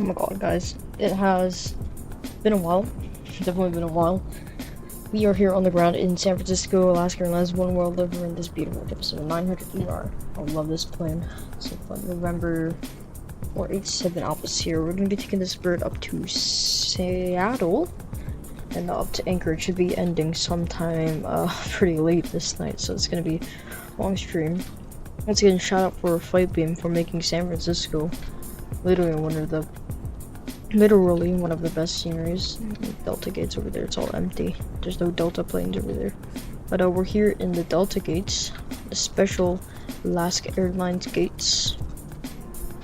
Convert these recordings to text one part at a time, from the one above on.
Oh my god, guys. It has been a while. Definitely been a while. We are here on the ground in San Francisco, Alaska, and as one world over in this beautiful episode of 900 ER. I love this plane. So fun. November 487 Alpha's here. We're going to be taking this bird up to Seattle and up to Anchorage. Should be ending sometime pretty late this night, so it's going to be a long stream. Once again, shout out for Flight Beam for making San Francisco literally one of the best sceneries. Delta gates over there, it's all empty. There's no Delta planes over there. But we're here in the Delta gates, the special Alaska Airlines gates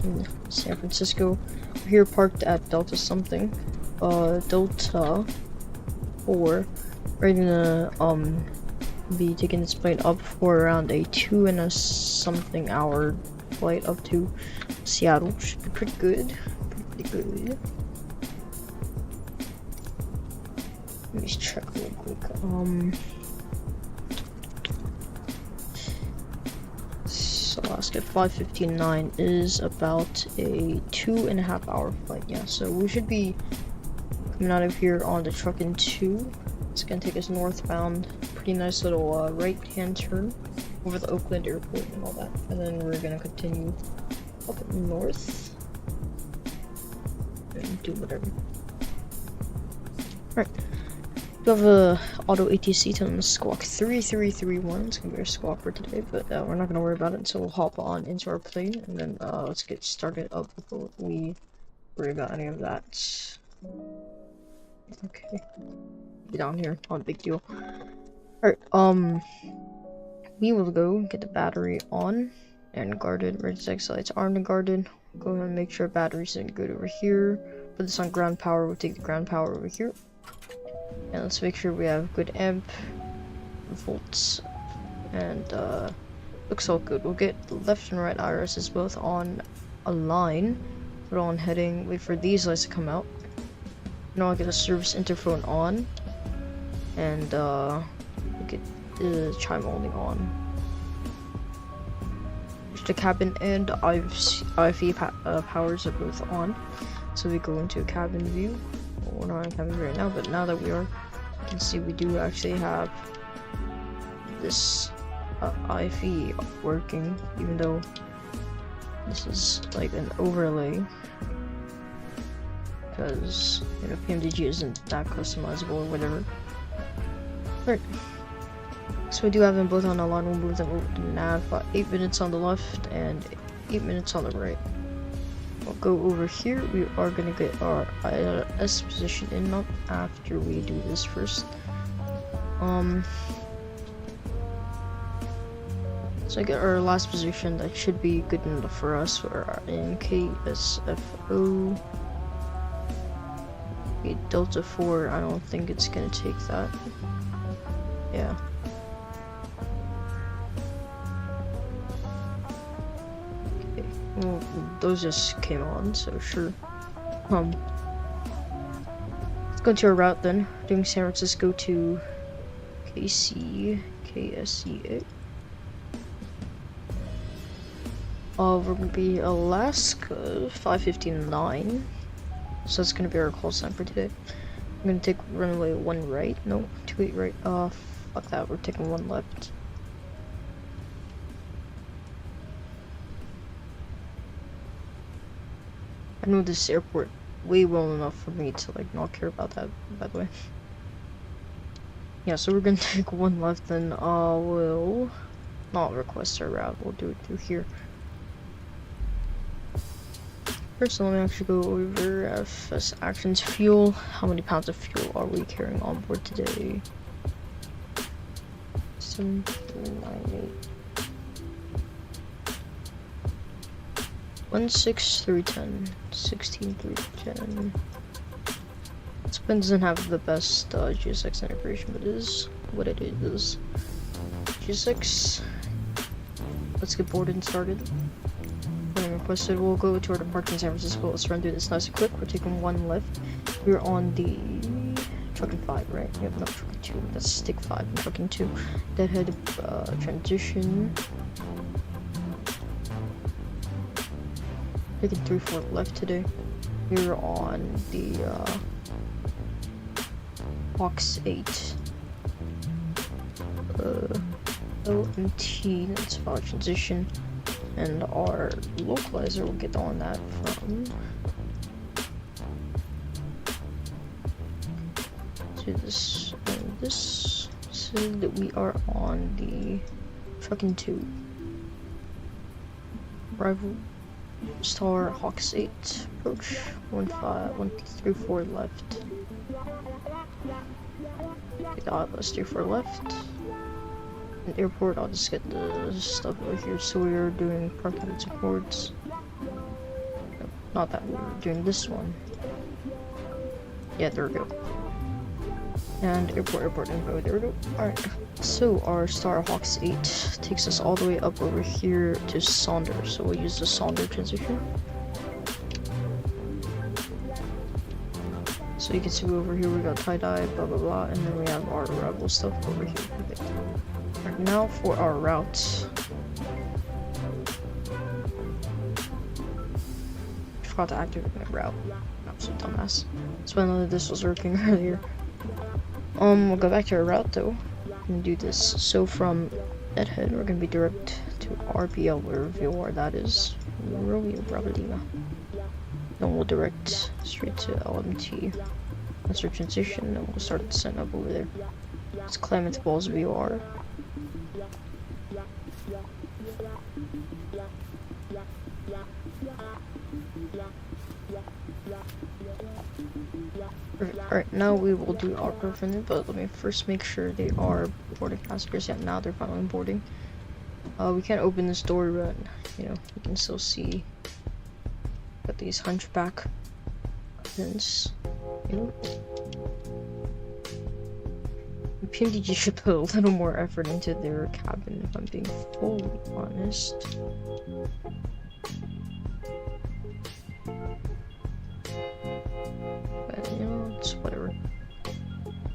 in San Francisco. We're here parked at Delta something. Delta 4. We're gonna be taking this plane up for around a 2 and a something hour flight up to Seattle. Should be pretty good. Pretty good. Let me just check real quick. So Alaska 5:59 is about a 2.5 hour flight. Yeah, so we should be coming out of here on the truck in 2. It's gonna take us northbound. Pretty nice little right-hand turn over the Oakland airport and all that, and then we're gonna continue up north and do whatever. Right. We have a auto ATC telling us squawk 3331. It's gonna be our squawk for today, but we're not gonna worry about it until we'll hop on into our plane, and then let's get started up before we worry about any of that. Okay. Get down here, not a big deal. Alright, we will go get the battery on and guarded. Emergency exit lights armed and guarded. Go ahead and make sure batteries isn't good over here. Put this on ground power. We'll take the ground power over here. And let's make sure we have good amp volts. And looks all good. We'll get left and right irises both on a line. Put on heading. Wait for these lights to come out. Now I'll get a service interphone on. And we'll get the chime holding on. The cabin and IFE powers are both on, so we go into a cabin view. Well, we're not in cabin view right now, but now that we are, you can see we do actually have this IFE working, even though this is like an overlay, because you know PMDG isn't that customizable or whatever. Right. So we do have them both on the line. We'll move them over to nav. 8 minutes on the left and 8 minutes on the right. We'll go over here. We are gonna get our ILS position in up after we do this first. So I get our last position. That should be good enough for us. We're in KSFO. Okay, Delta 4. I don't think it's gonna take that. Yeah. Well, those just came on, so sure. Let's go to our route then. Doing San Francisco to KSEA. We're gonna be Alaska 5:59. So that's gonna be our call sign for today. I'm gonna take runway 1 right. No, 28 right. Fuck that. We're taking 1 left. I know this airport way well enough for me to like not care about that, by the way. Yeah, so we're gonna take 1 left and we'll not request our route, we'll do it through here. First, let me actually go over FS actions fuel. How many pounds of fuel are we carrying on board today? 798. 16,310. 16,310. This plane doesn't have the best GSX integration, but it is what it is. GSX. Let's get boarded and started. When requested, we'll go to our departure in San Francisco. Let's run through this nice and quick. We're taking 1 left. We're on the trucking 5, right? Yep, no, trucking 2. That's stick 5 and trucking 2. Deadhead transition. Taking 3/4 left today. we're on the Box 8 LMT, that's power transition, and our localizer will get on that from to this and this, so that we are on the trucking 2 rival Star Hawks 8 approach 134 left. Let's do 4 left. In airport, I'll just get the stuff over here. So we are doing parking supports. No, not that, we were doing this one. Yeah, there we go. And airport info, there we go. Alright, so our Star Hawks 8 takes us all the way up over here to Sonder. So we'll use the Sonder transition. So you can see over here we got tie-dye, blah blah blah, and then we have our rebel stuff over here. Right, now for our routes. Forgot to activate my route. Absolute dumbass. That's why none of this was working earlier. We'll go back to our route though and do this. So from Edhead, we're gonna be direct to RPL, where reveal where that is. Romeo Bravo Lima. Then we'll direct straight to LMT. That's our transition, and we'll start the descent up over there. Let's climb into Balls VOR. Alright, now we will do our preference, but let me first make sure they are boarding passengers. Yeah, now they're finally boarding. We can't open this door, but you know, you can still see got these hunchback buttons, you know. The PMDG should put a little more effort into their cabin, if I'm being fully honest. But you know, it's whatever.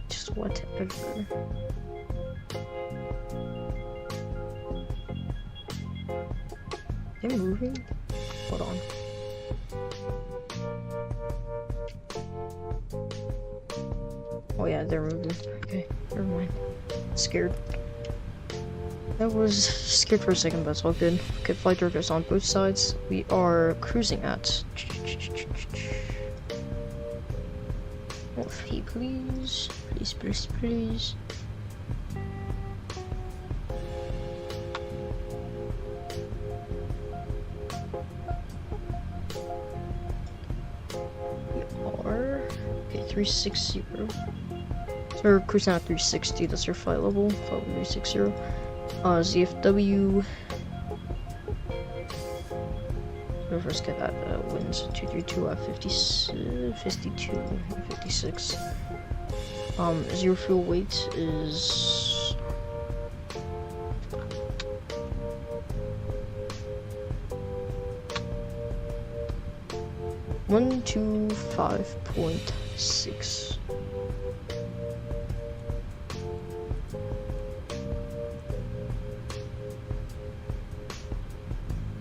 Just whatever. They're moving? Hold on. Oh yeah, they're moving. Okay, never mind. Scared. I was scared for a second, but it's all good. Okay, flight directors on both sides. We are cruising at... Oh, hey, please. Please, please, please. We are... Okay, 360. So we're cruising at 360, that's our flight level, flight 360. ZFW. We'll first get that winds 232 at 52, 56. Zero fuel weight is 125.6.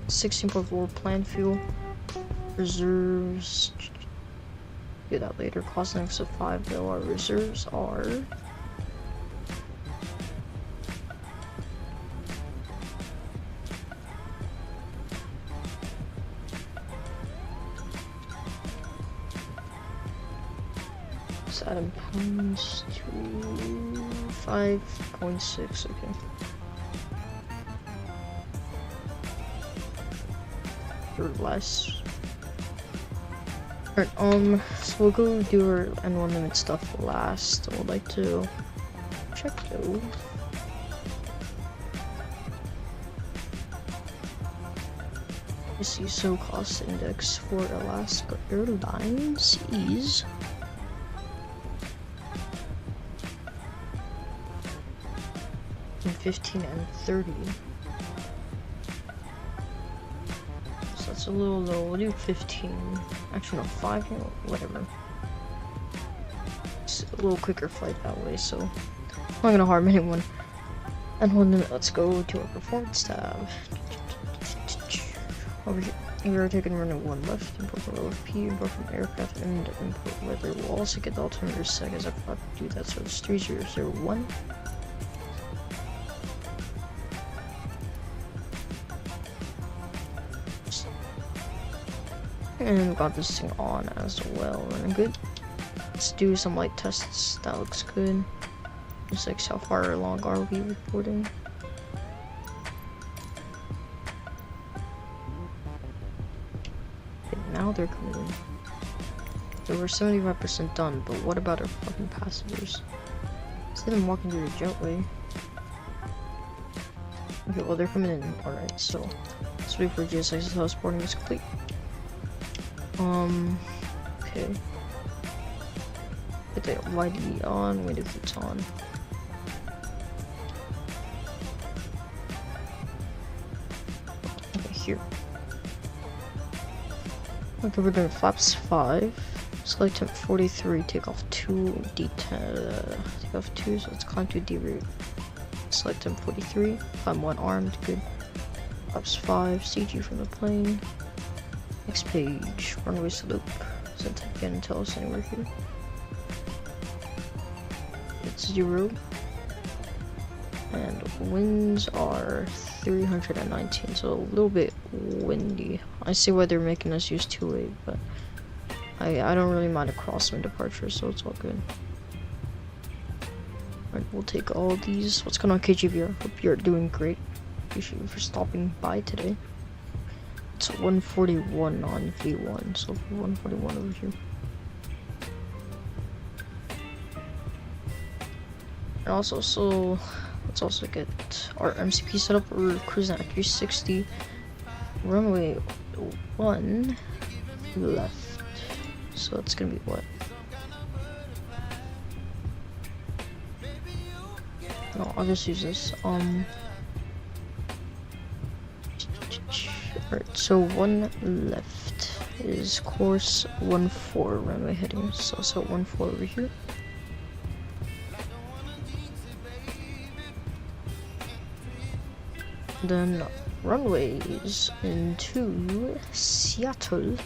16.4 planned fuel. Reserves. Do that later. Cost next of 5 though. Our reserves are. Is that in pounds? 5.6. Okay. Or less. Alright, so we'll go do our N1 limit stuff last. I would like to check though. So cost index for Alaska Airlines is in 15 and 30. That's a little low. We'll do 15. Actually, no, 5. Whatever. It's a little quicker flight that way, so I'm not gonna harm anyone. And one minute, let's go to our performance tab. Over here, we are taking running 1 left, import from OFP, import from aircraft, and import weather. We'll also get the altimeter set as I forgot to do that, so it's 3001. And got this thing on as well, running good. Let's do some light tests. That looks good. Just like how far along are we reporting? Okay, now they're coming in. So we're 75% done, but what about our fucking passengers? See them walking through the jetway. Okay, well they're coming in. Alright, so let's wait for GSX until sporting is complete. Okay. Get the YD on, wait if it's on. Okay, here. Okay, we're doing flaps 5. Select temp 43, take off 2, D10, take off 2, so let's climb to D-route. Select temp 43, climb 1 armed, good. Flaps 5, CG from the plane. Next page, runway slope. Since it can tell us anywhere here. It's 0. And winds are 319, so a little bit windy. I see why they're making us use 2-way, but I don't really mind a crosswind departure, so it's all good. Alright, we'll take all these. What's going on, KGBR? Hope you're doing great. Appreciate you for stopping by today. It's 141 on V1, so 141 over here. And also, so let's also get our MCP set up. We're cruising at 360. Runway 1 left. So it's gonna be what? No, I'll just use this. Alright, so 1 left is course 14 runway heading. So 14 over here. Then runways into Seattle.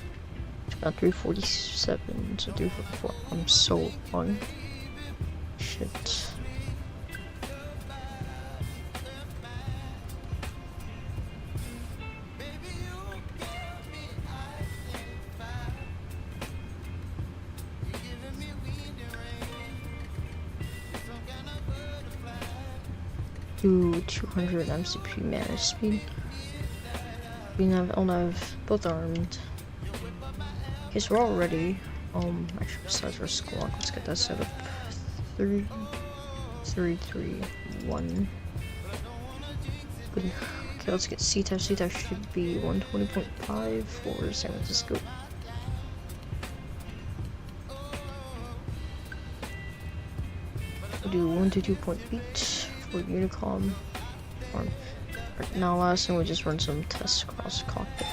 About 347, so 344. I'm so wrong. Shit. Do 200 MCP managed speed. We have LNAV both armed. Okay, so we're all ready. Actually, besides our squawk, let's get that set up. 3, 3, 3, 1. Good. Okay, let's get C-type. C-type should be 120.5 for San Francisco. We'll do 122.8 for Unicom. Right, now last thing, we just run some tests across cockpit.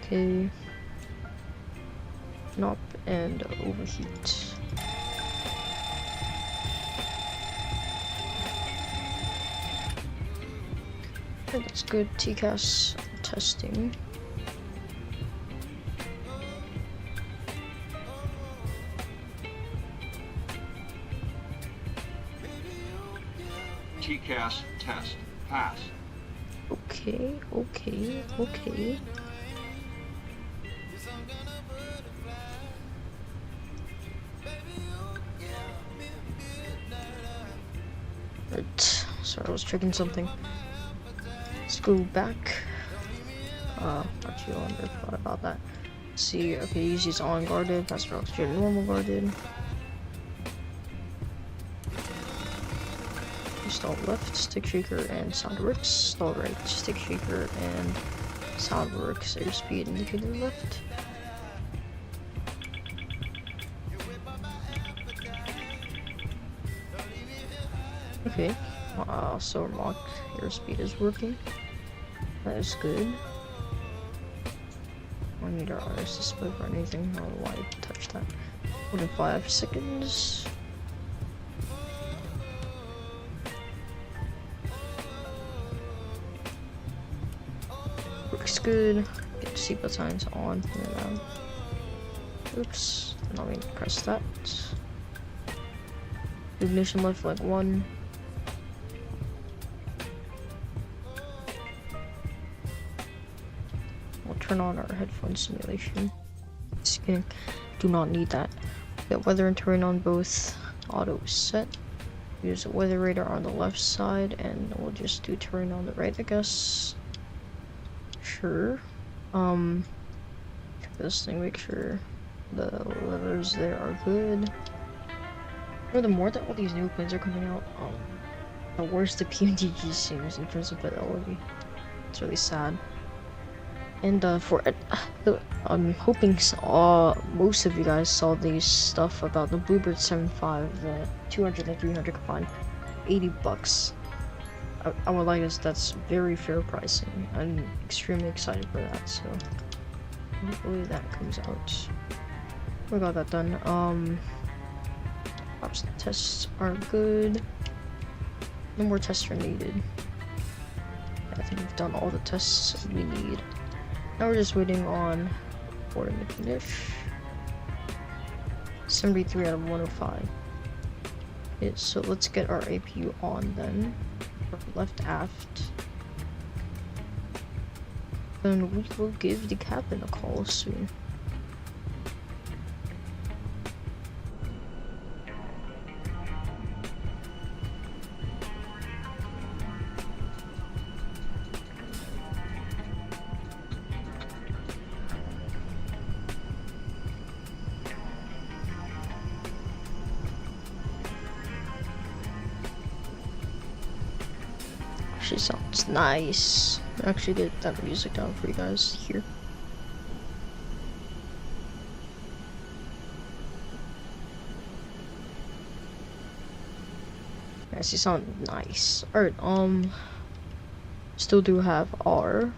Okay. Nop and overheat. Okay, that's good. TCAS testing. TCAS test pass. Okay, okay, okay. Right, sorry, I was checking something. Let's go back. Actually, I forgot about that. Let's see, okay, easy's on guarded, that's for oxygen normal guarded. Stall left, stick shaker, and sound works. Stall right, stick shaker, and sound works. Airspeed indicator left. Okay, so mock airspeed is working. That is good. I don't need our RS display for anything. I don't know why I touched that. Within 5 seconds. looks good. Get the seatbelt signs on. And, oops, I don't mean to press that. Ignition left like 1. We'll turn on our headphone simulation. Just kidding. Do not need that. Get weather and terrain on both. Auto is set. Use the weather radar on the left side, and we'll just do terrain on the right, I guess. Sure. Check this thing, make sure the levers there are good. For the more that all these new planes are coming out, the worse the PMDG seems in terms of fidelity. It's really sad. And I'm hoping most of you guys saw these stuff about the Bluebird 75, the 200 and 300 combined, $80. I would like us. That's very fair pricing. I'm extremely excited for that. So hopefully that comes out. We got that done. Ops tests are good. No more tests are needed. I think we've done all the tests we need. Now we're just waiting on for the finish. 73 out of 105. Okay, so let's get our APU on then. Left aft. And we will give the captain a call soon. Actually sounds nice. Actually get that music down for you guys here. Actually sound nice. Alright, still do have R.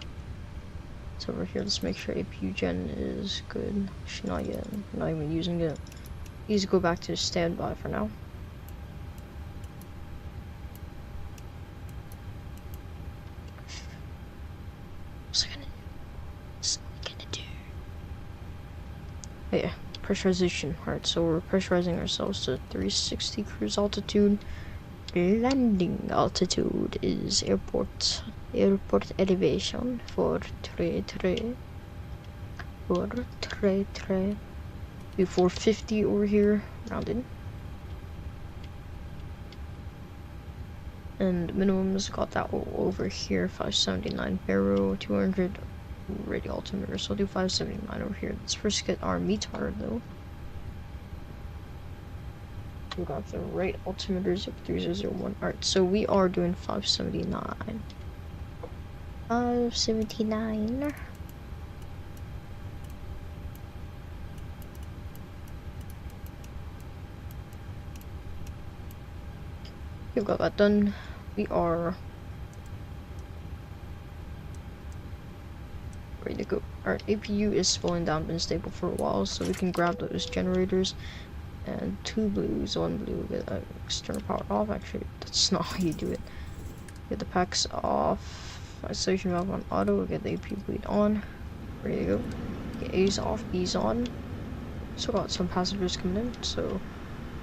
So over here, let's make sure APU gen is good. Actually not yet. I'm not even using it. Easy to go back to standby for now. Oh yeah, pressurization. Alright, so we're pressurizing ourselves to 360 cruise altitude. Landing altitude is airport elevation for 3 be 450 over here, rounded. And minimums got that over here, 579 barrow, 200 radial altimeter, so I'll do 579 over here. Let's first get our METAR though. We got the right altimeters of 3001. Alright, so we are doing 579. 579. We've got that done. We are ready to go. Our APU is slowing down, been stable for a while, so we can grab those generators. And 2 blues, 1 blue, get that external power off. Actually, that's not how you do it. Get the packs off. Isolation valve on auto. Get the APU bleed on. Ready to go. Get A's off, B's on. Still got some passengers coming in, so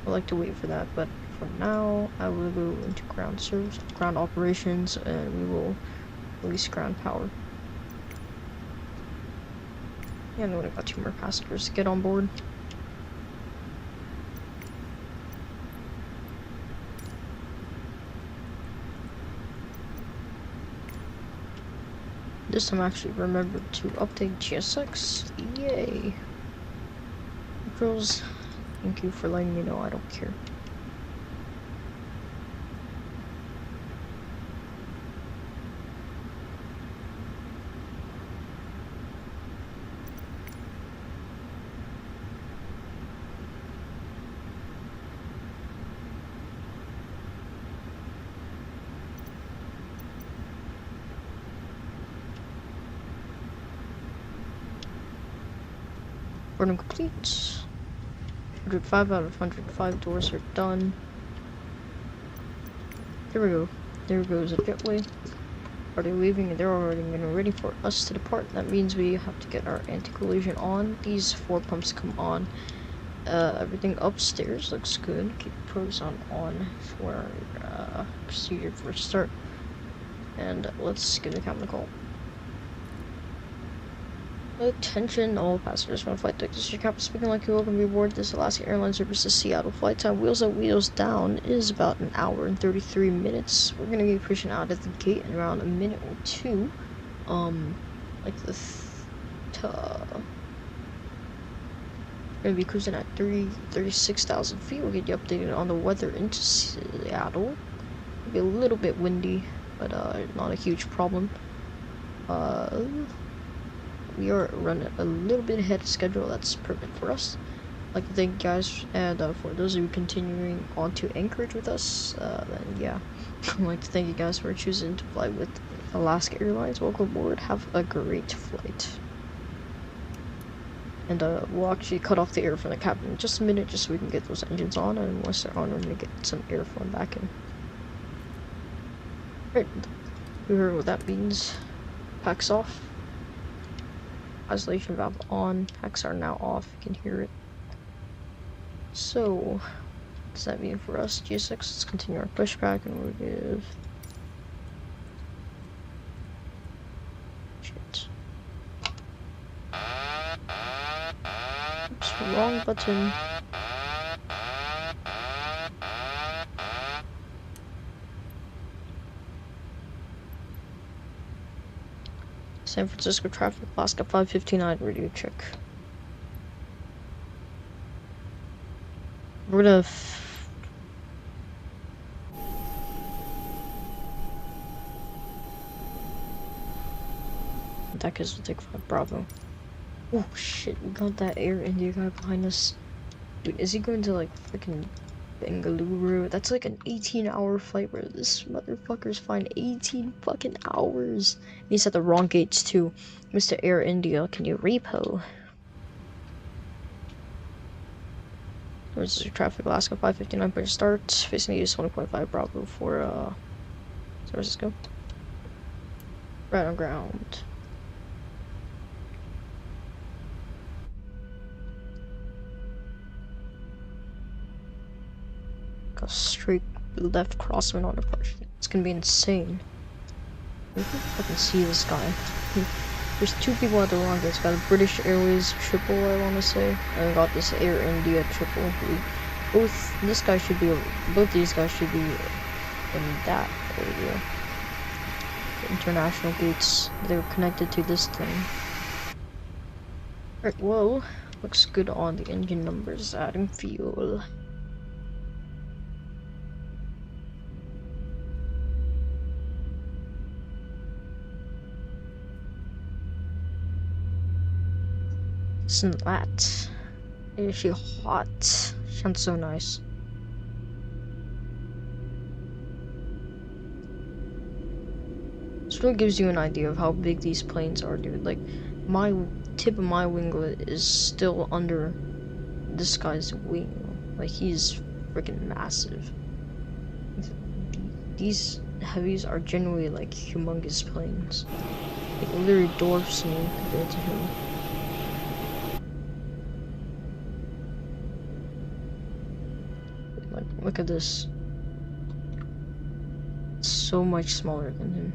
I like to wait for that. But for now, I will go into ground service, ground operations, and we will release ground power. Yeah, and then we've got 2 more passengers to get on board. This time I actually remembered to update GSX. Yay. Girls, thank you for letting me know. I don't care. Boarding complete. 105 out of 105 doors are done. There we go. There goes a jetway. already leaving and they're already getting ready for us to depart. That means we have to get our anti-collision on. These 4 pumps come on. Everything upstairs looks good. Keep pros on for procedure for start. And let's give the captain a call. Attention all passengers from flight deck. This is your captain speaking. Like you're welcome aboard this Alaska Airlines Ursa to Seattle. Flight time wheels up, wheels down is about an hour and 33 minutes. We're gonna be pushing out at the gate in around a minute or 2. Like gonna be cruising at 36,000 feet. We'll get you updated on the weather into Seattle. It'll be a little bit windy, but not a huge problem. We are running a little bit ahead of schedule. That's perfect for us. I'd like to thank you guys, and for those of you continuing on to Anchorage with us, then yeah, I'd like to thank you guys for choosing to fly with Alaska Airlines. Welcome aboard. Have a great flight. And we'll actually cut off the air from the cabin in just a minute, just so we can get those engines on, and once they're on, we're gonna get some airflow back in. Right, you heard what that means. Packs off. Isolation valve on. Packs are now off. You can hear it. So, what does that mean for us? G6, let's continue our pushback, and we'll give... Shit. Oops, wrong button. San Francisco traffic, Alaska 559, radio check. We're gonna that is will take 5 Bravo. Oh shit, we got that Air India guy behind us. Dude, is he going to like freaking Bengaluru? That's like an 18-hour flight where this motherfucker's flying 18 fucking hours. And he's at the wrong gates too. Mr. Air India, can you repo? Where's your traffic? Alaska 559 point start. Facing east 1.5 Bravo for San Francisco. Right on ground. A straight left crosswind on approach. It's gonna be insane. You can fucking see this guy. There's 2 people at the wrong gates. Got a British Airways triple, I want to say, and got this Air India triple. Both these guys should be in that area. The international gates. They're connected to this thing. Alright, well, looks good on the engine numbers. Adding fuel. Isn't that? Is she hot? Sounds so nice. This really gives you an idea of how big these planes are, dude. Like, my tip of my winglet is still under this guy's wing. Like, he's freaking massive. These heavies are generally like humongous planes. It literally dwarfs me compared to him. Look at this. It's so much smaller than him.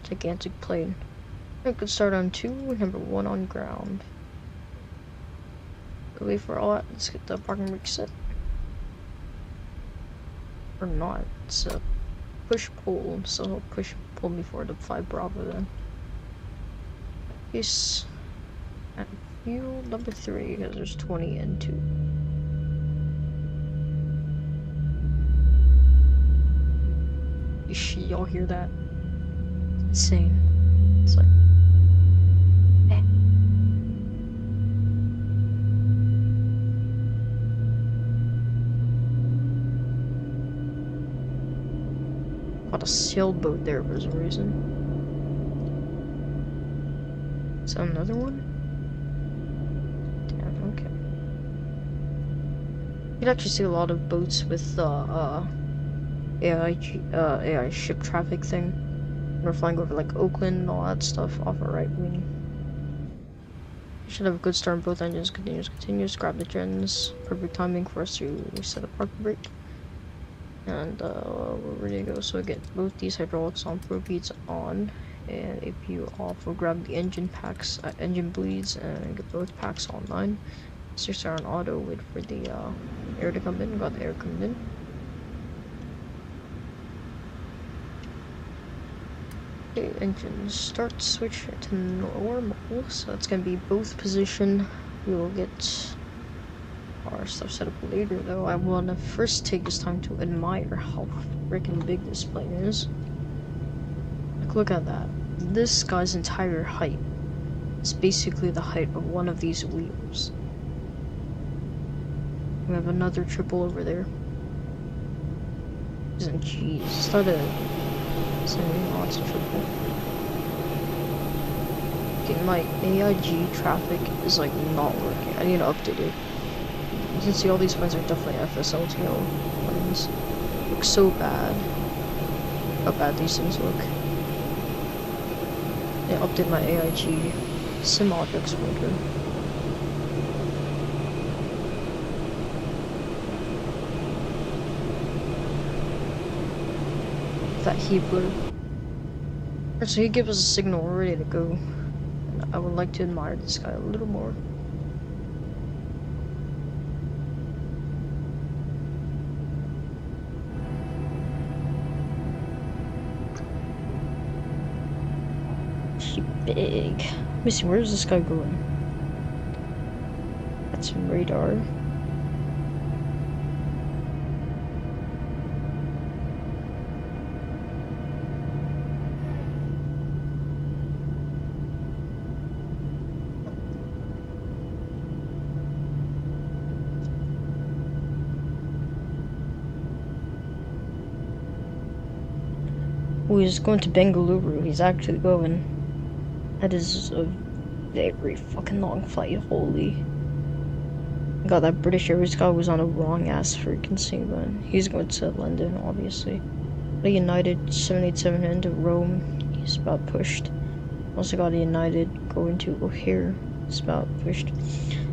Gigantic plane. I could start on 2, number 1 on ground. Wait for all that. Let's get the parking brake set. Or not. It's a push-pull, so he'll push-pull me forward to 5 Bravo then. Peace. And fuel number 3, because there's 20 and 2. Y'all hear that? It's insane. It's like, eh. Got a sailboat there for some reason. Is that another one? Damn, okay. You can actually see a lot of boats with AI ship traffic thing. We're flying over like Oakland and all that stuff off our right wing. We should have a good start on both engines. Continuous. Grab the gens. Perfect timing for us to set a parking brake. And we're ready to go. So get both these hydraulics on, probe heats on, and APU off. We'll grab the engine packs, engine bleeds, and get both packs online. Switch are on auto. Wait for the air to come in. Got the air coming in. Okay, engine start, switch to normal, so that's gonna be both position. We will get our stuff set up later though. I wanna first take this time to admire how freaking big this plane is. Like, look at that. This guy's entire height is basically the height of one of these wheels. We have another triple over there. Isn't jeez, is that a semi-lots triple? Okay, my AIG traffic is like not working. I need to update it. You can see all these planes are definitely FSLTO planes. Look so bad. How bad these things look. Yeah, update my AIG sim objects folder. That Hebler. So he gives us a signal, we're ready to go. And I would like to admire this guy a little more. She big. Let me see, where's this guy going? That's some radar. Oh, he's going to Bengaluru. He's actually going. That is a very fucking long flight. Holy. God, that British Airways guy was on a wrong ass freaking thing, man. He's going to London, obviously. The United 787 into Rome. He's about pushed. Also got a United going to O'Hare. It's about pushed.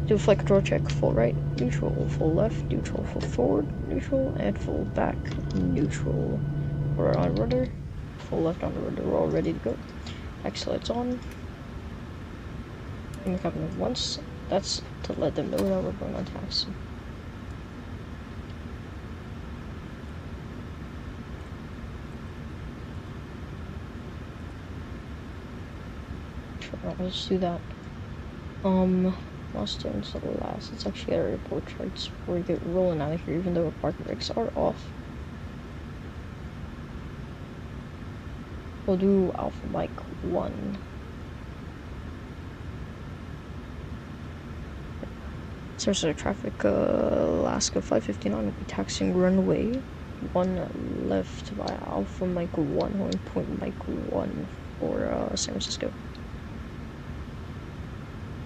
Do a flight control check. Full right, neutral, full left, neutral, full forward, neutral, and full back, neutral. We're on rudder. Full left on the rudder. We're all ready to go. Axle lights on. And we're coming once. That's to let them know that we're going on taxi. Sure, I'll just do that. Lost it until the last. Let's actually get our airport charts before we get rolling out of here, even though our parking brakes are off. We'll do Alpha Mike 1. Source of traffic, Alaska 559 will be taxiing runway 1 left by Alpha Mike 1, holding point Mike 1 for San Francisco.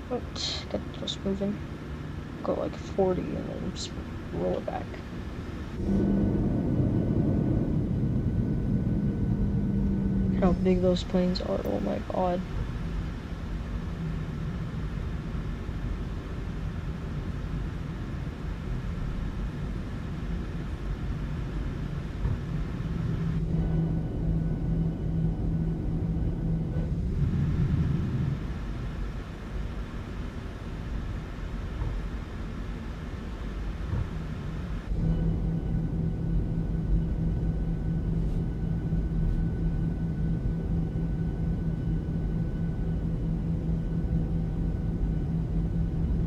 Right, get just moving. Go like 40 and then just roll it back. How big those planes are, oh my god.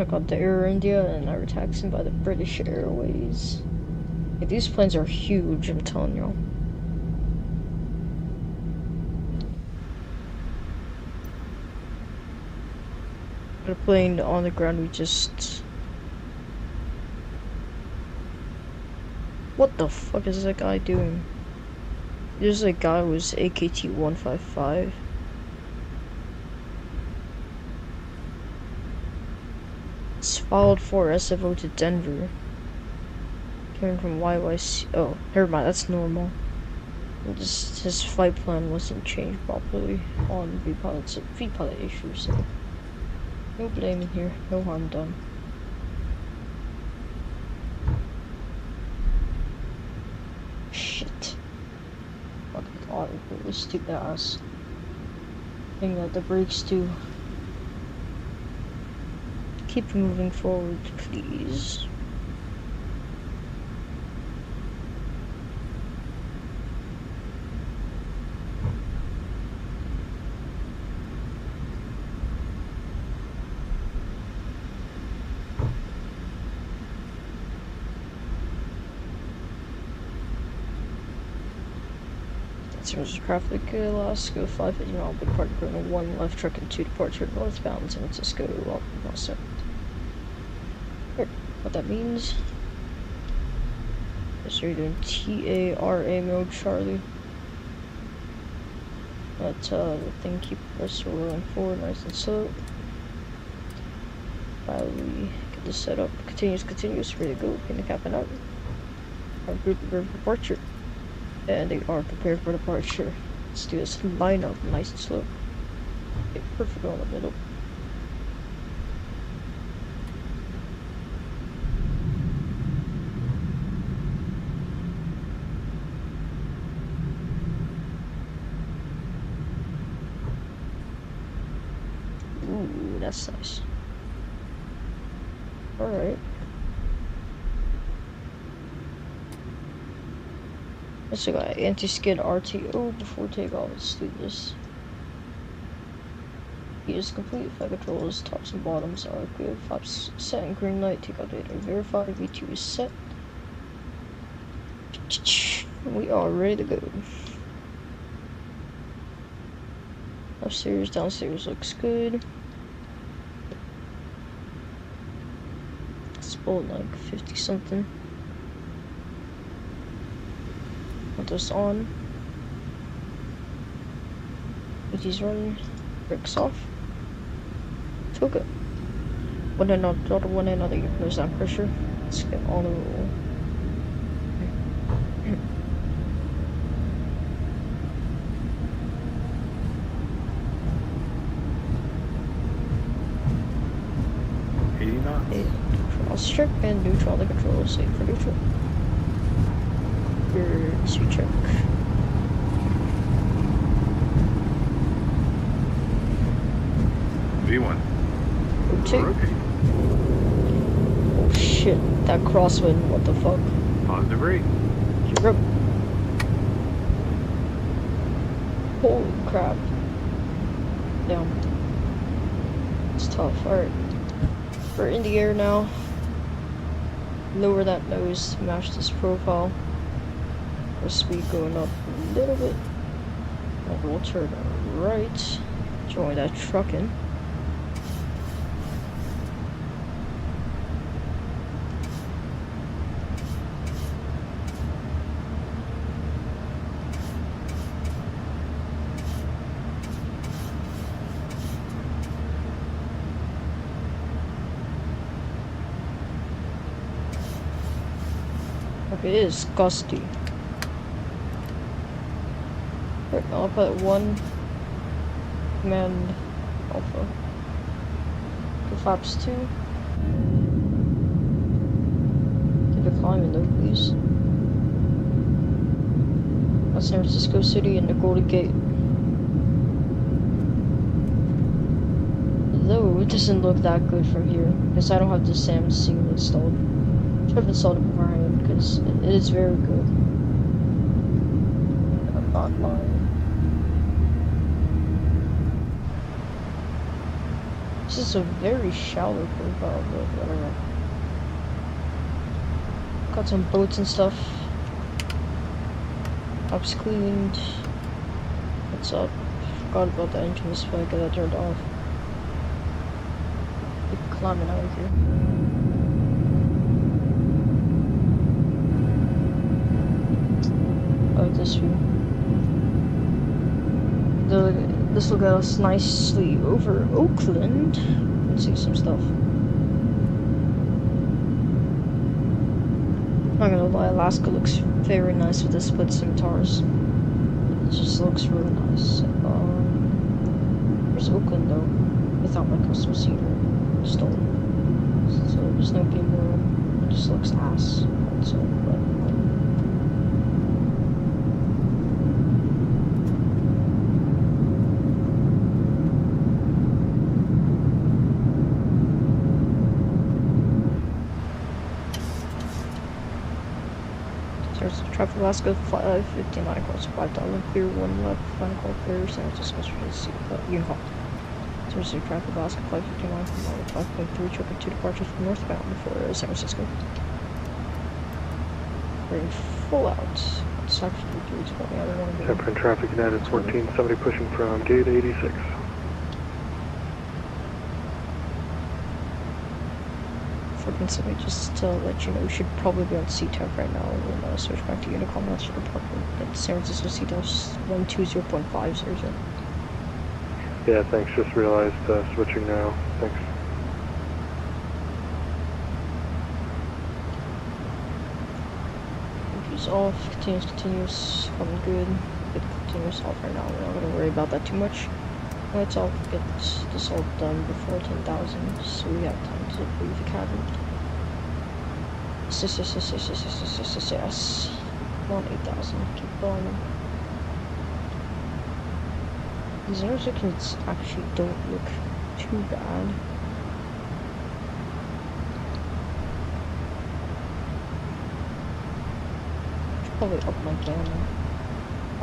I got the Air India and I were taxiing by the British Airways. Yeah, these planes are huge, I'm telling you. The plane on the ground, we just... What the fuck is that guy doing? There's a guy who was AKT 155. It's followed for SFO to Denver. Turn from YYC. Oh, never mind, that's normal. Just his flight plan wasn't changed properly on VPilot, so VPilot issues, so no blame in here, no harm done. Shit. Fucking auto, this stupid ass thing that the brakes do. Keep moving forward, please. Terms of traffic, Alaska 550 mile big part of 1 left truck and 2 departure northbound San Francisco, also. What that means is you're doing TARA mode, Charlie. That the thing keep us rolling forward nice and slow. While we get this set up, continuous, ready to go, pin the cap and out. Our group prepared for departure. And they are prepared for departure. Let's do this line up nice and slow. Okay, perfect on the middle. Ooh, that's nice. Alright. Let's go anti-skid RTO before takeoff. Let's do this. He is complete. Flight controls, tops and bottoms are good. Flaps set and green light. Takeoff data verified. V2 is set. We are ready to go. Upstairs, downstairs looks good. It's about like 50 something. Put this on. EG's running. Brakes off. Feel good. One and not throttle, one and other. There's that pressure. Let's get on the roll. Neutral strip and neutral the control. Safe for neutral. Suit check. V1. Okay. Oh shit, that crosswind, what the fuck? Positive rate. You're up. Holy crap. Damn. It's tough. Alright. We're in the air now. Lower that nose to match this profile. Our speed going up a little bit. And we'll turn right. Join that truck in. Okay, it is gusty. Right, I'll put 1 command alpha. Go flaps 2. Keep it climbing though, please. That's San Francisco City and the Golden Gate. Though it doesn't look that good from here, because I don't have the SAM scene installed. I should have installed it beforehand, because it is very good. I'm not lying. This is a very shallow profile, but whatever. Got some boats and stuff. Up's cleaned. What's up? Forgot about the engine display, got that turned off. Keep climbing out of here. I like this view. This will get us nicely over Oakland. Let's see some stuff. Not gonna lie, Alaska looks very nice with the split scimitars. It just looks really nice. Where's Oakland though? Without my custom seat installed. So there's no beam room. It just looks ass. So, but there's traffic Alaska 559 across 5,000 clear 1 left, final call clear, San Francisco Street, Unicorn. There's the traffic Alaska 559 from 5.3, triple 2 departures from northbound for San Francisco. We're in full out. It's actually 320. I don't want to be. Temper and traffic United 1470 pushing from gate 86. Somebody just to let you know, we should probably be on CTEC right now and then switch back to Unicom. That's your department. And San Francisco CTEC 120.500. Yeah, thanks. Just realized switching now. Thanks. Confuse off, continuous, coming good. Good continuous off right now. We're not going to worry about that too much. Let's all get this all done before 10,000 so we have time to leave the cabin. Yes. On 8,000. Keep going. These intersections actually don't look too bad. Should probably up my camera.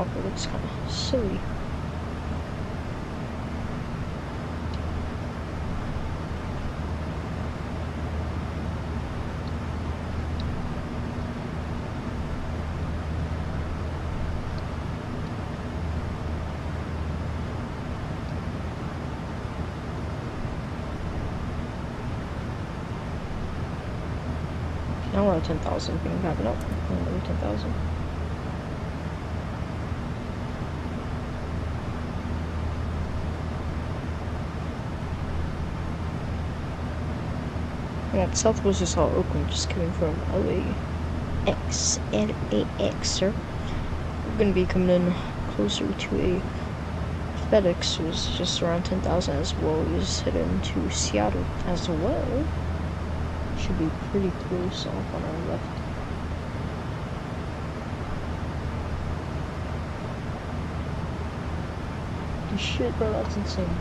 It looks kind of silly. Now we're at 10,000, we can have it up. Another 10,000. Yeah, Southwest is all Oakland, just coming from LAX, sir. We're gonna be coming in closer to a FedEx, who's just around 10,000 as well. He's heading to Seattle as well. Should be pretty close off on our left. Holy shit, bro, that's insane.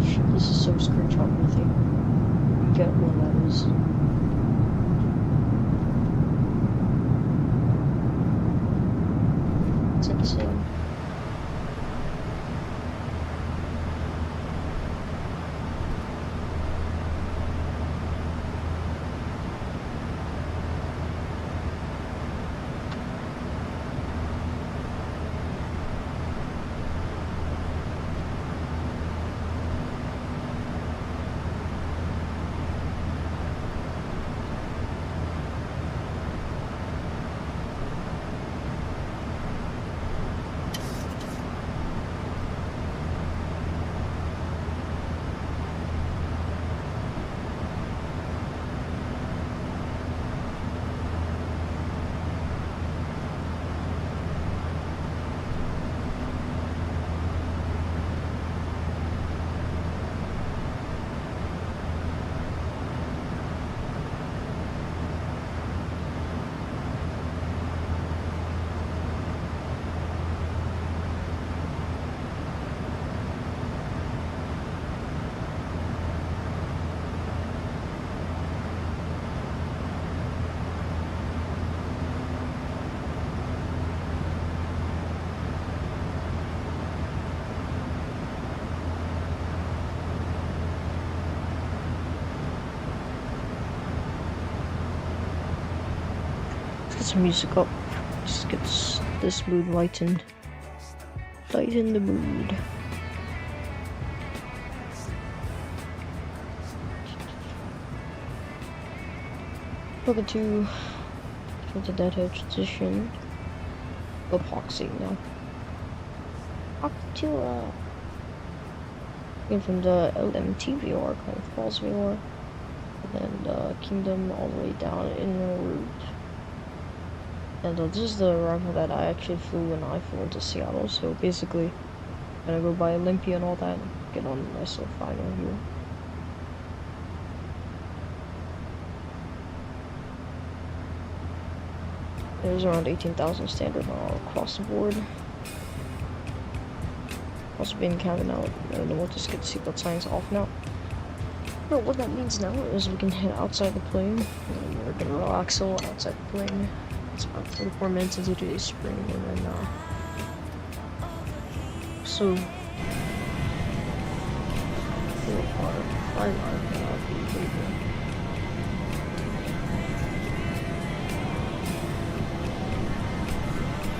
Shit, this is so screenshot worthy. You get one that is. It's insane. Some music up. Just gets this mood lightened. Lighten the mood. Welcome to the deadhead transition. Epoxy now. Octula. Came from the LMT VR, kind of false VR. and Kingdom all the way down in route. And this is the arrival that I actually flew when I flew into Seattle, so basically I'm gonna go by Olympia and all that and get on a nice little final here. There's around 18,000 standard across the board. Also being counted out, and then we'll just get seatbelt signs off now. But what that means now is we can head outside the plane, and we're gonna relax a little outside the plane. It's about 44 minutes into today's spring, and then, so, 5 behavior.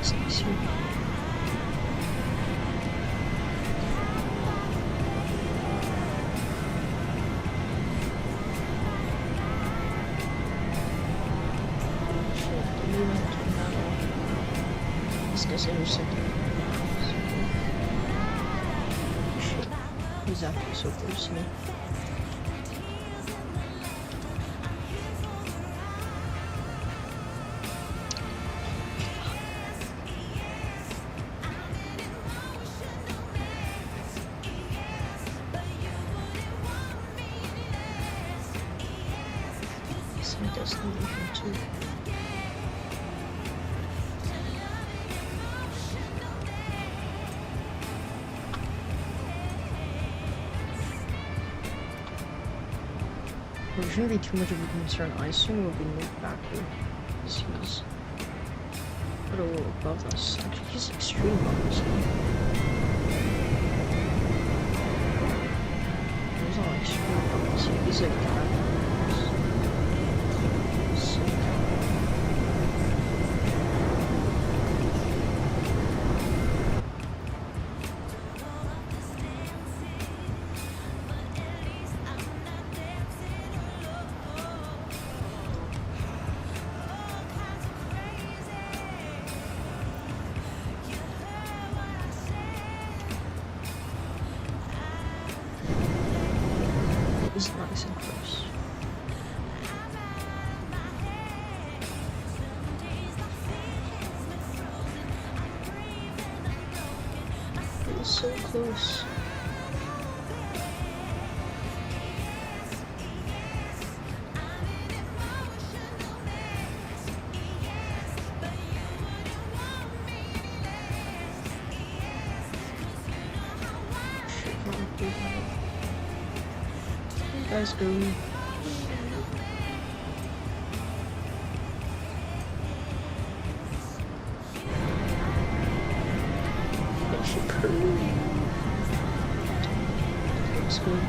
It's nice here. This guy's intersecting. Shit. He's actually so close to me. Some destination too. There shouldn't be too much of a concern. I assume we'll be moved back here. Because he's a little above us. Actually, he's extreme above us. He's not extreme above us. He's like driving above us. Sick. It's nice and close. It's so close. Shit, not good. Guys, go. Looks good.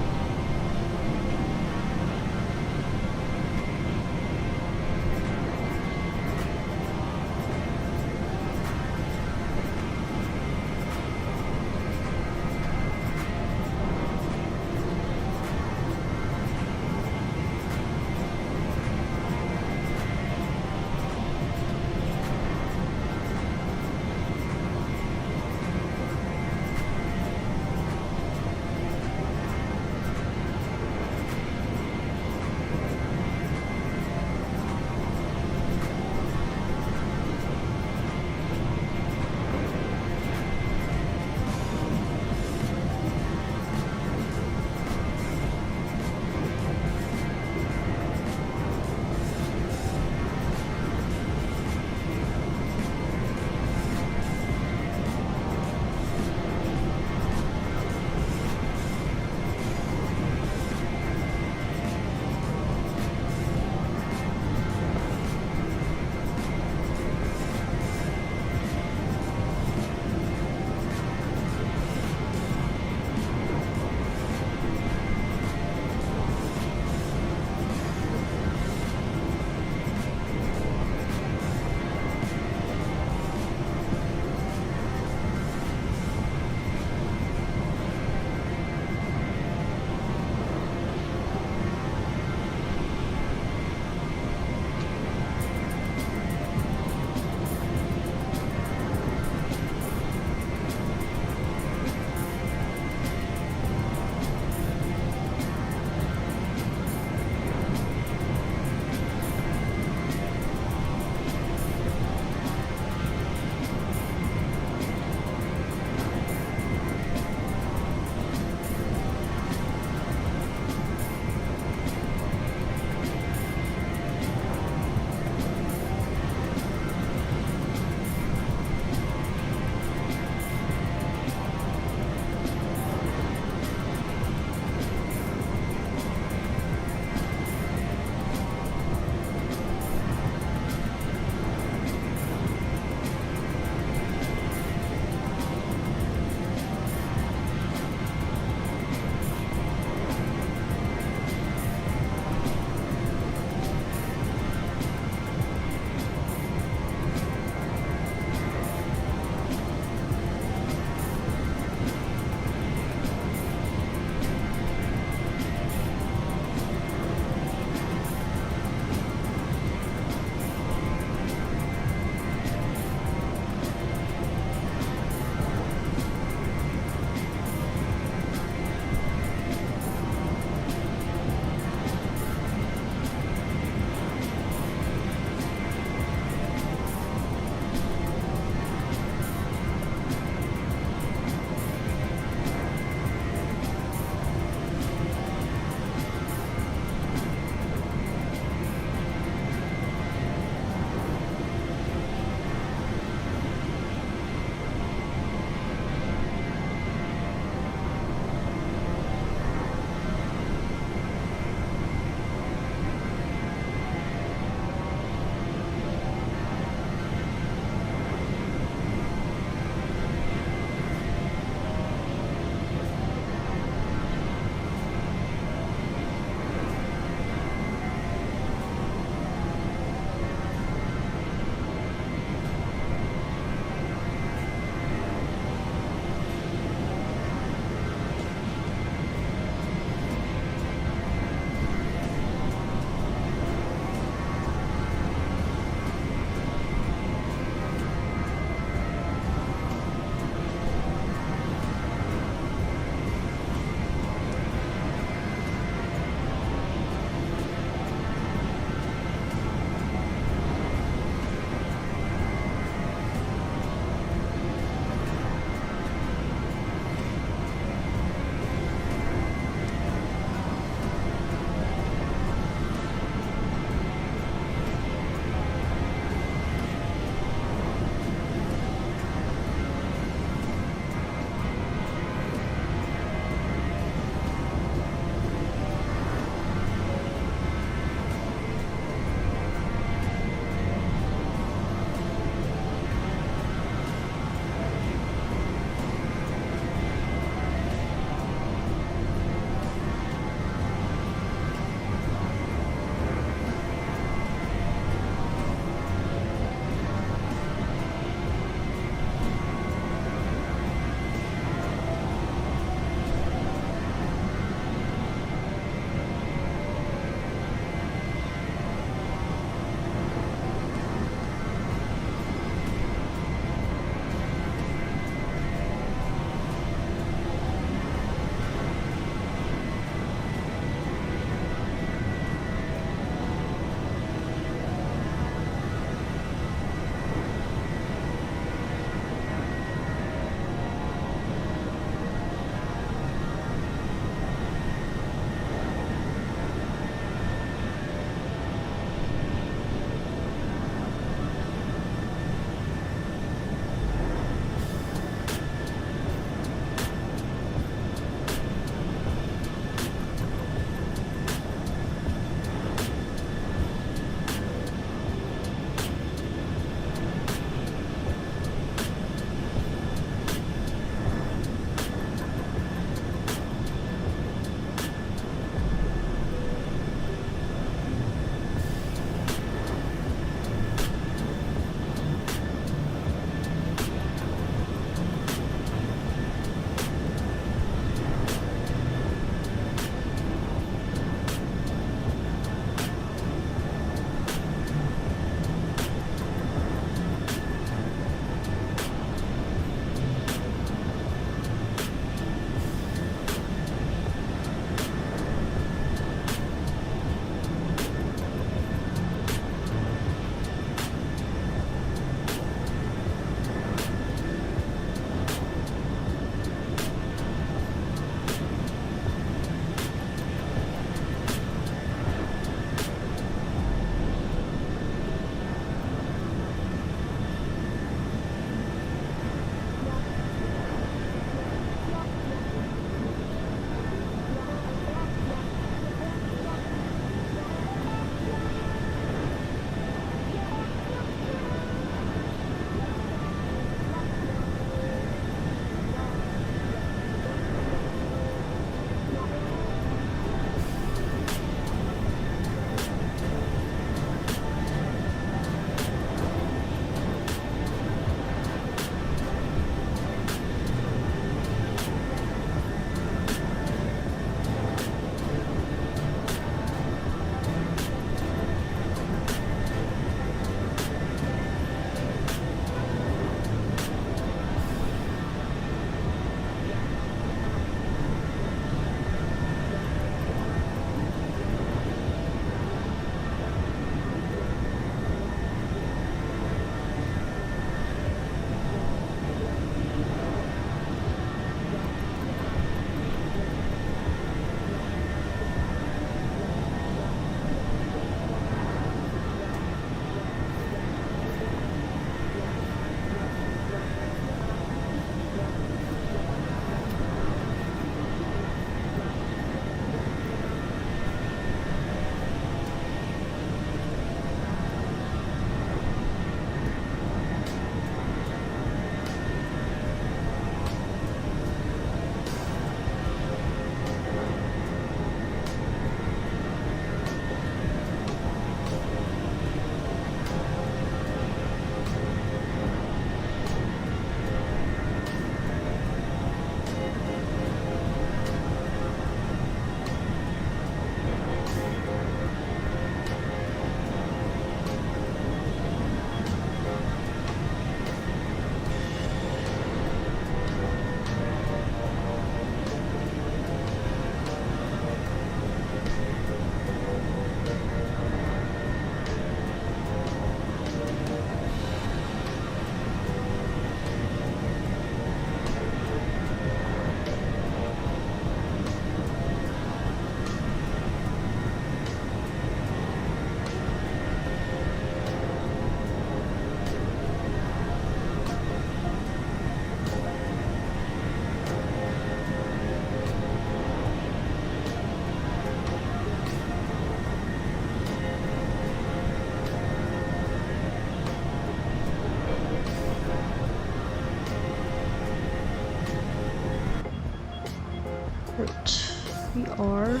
we are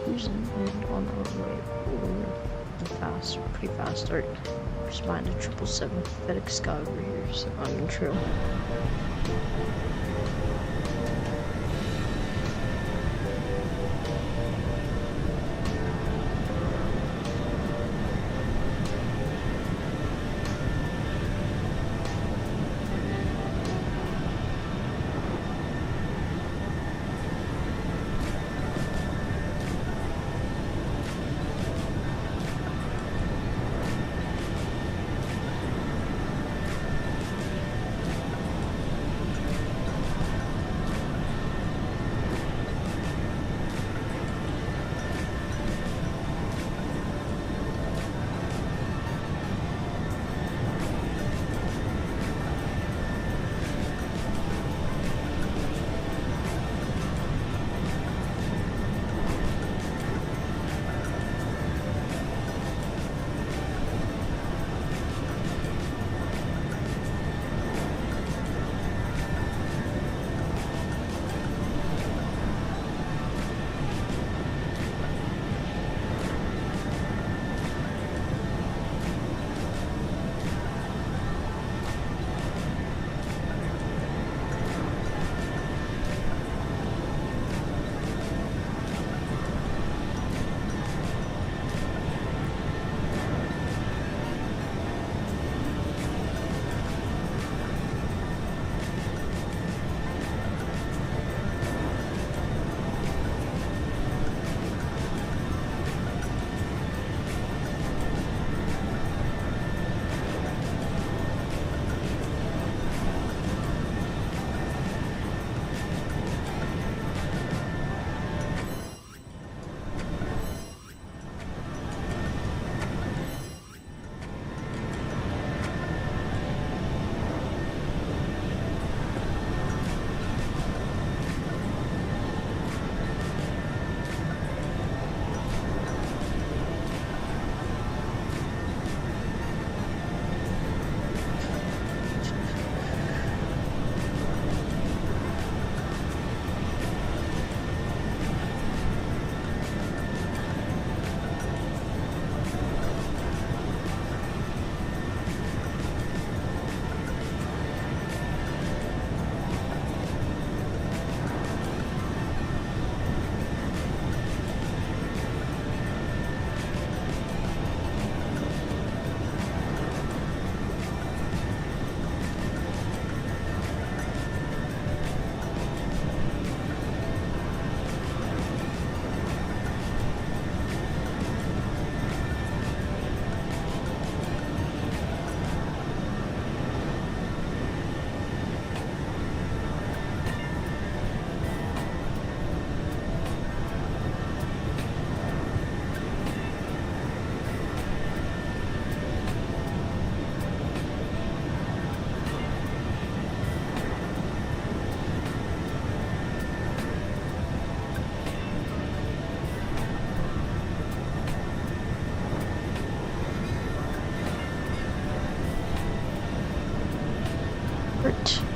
cruising and on our way. Fast, pretty fast. Alright, just behind a 777 FedEx Sky over here, so I'm in trail.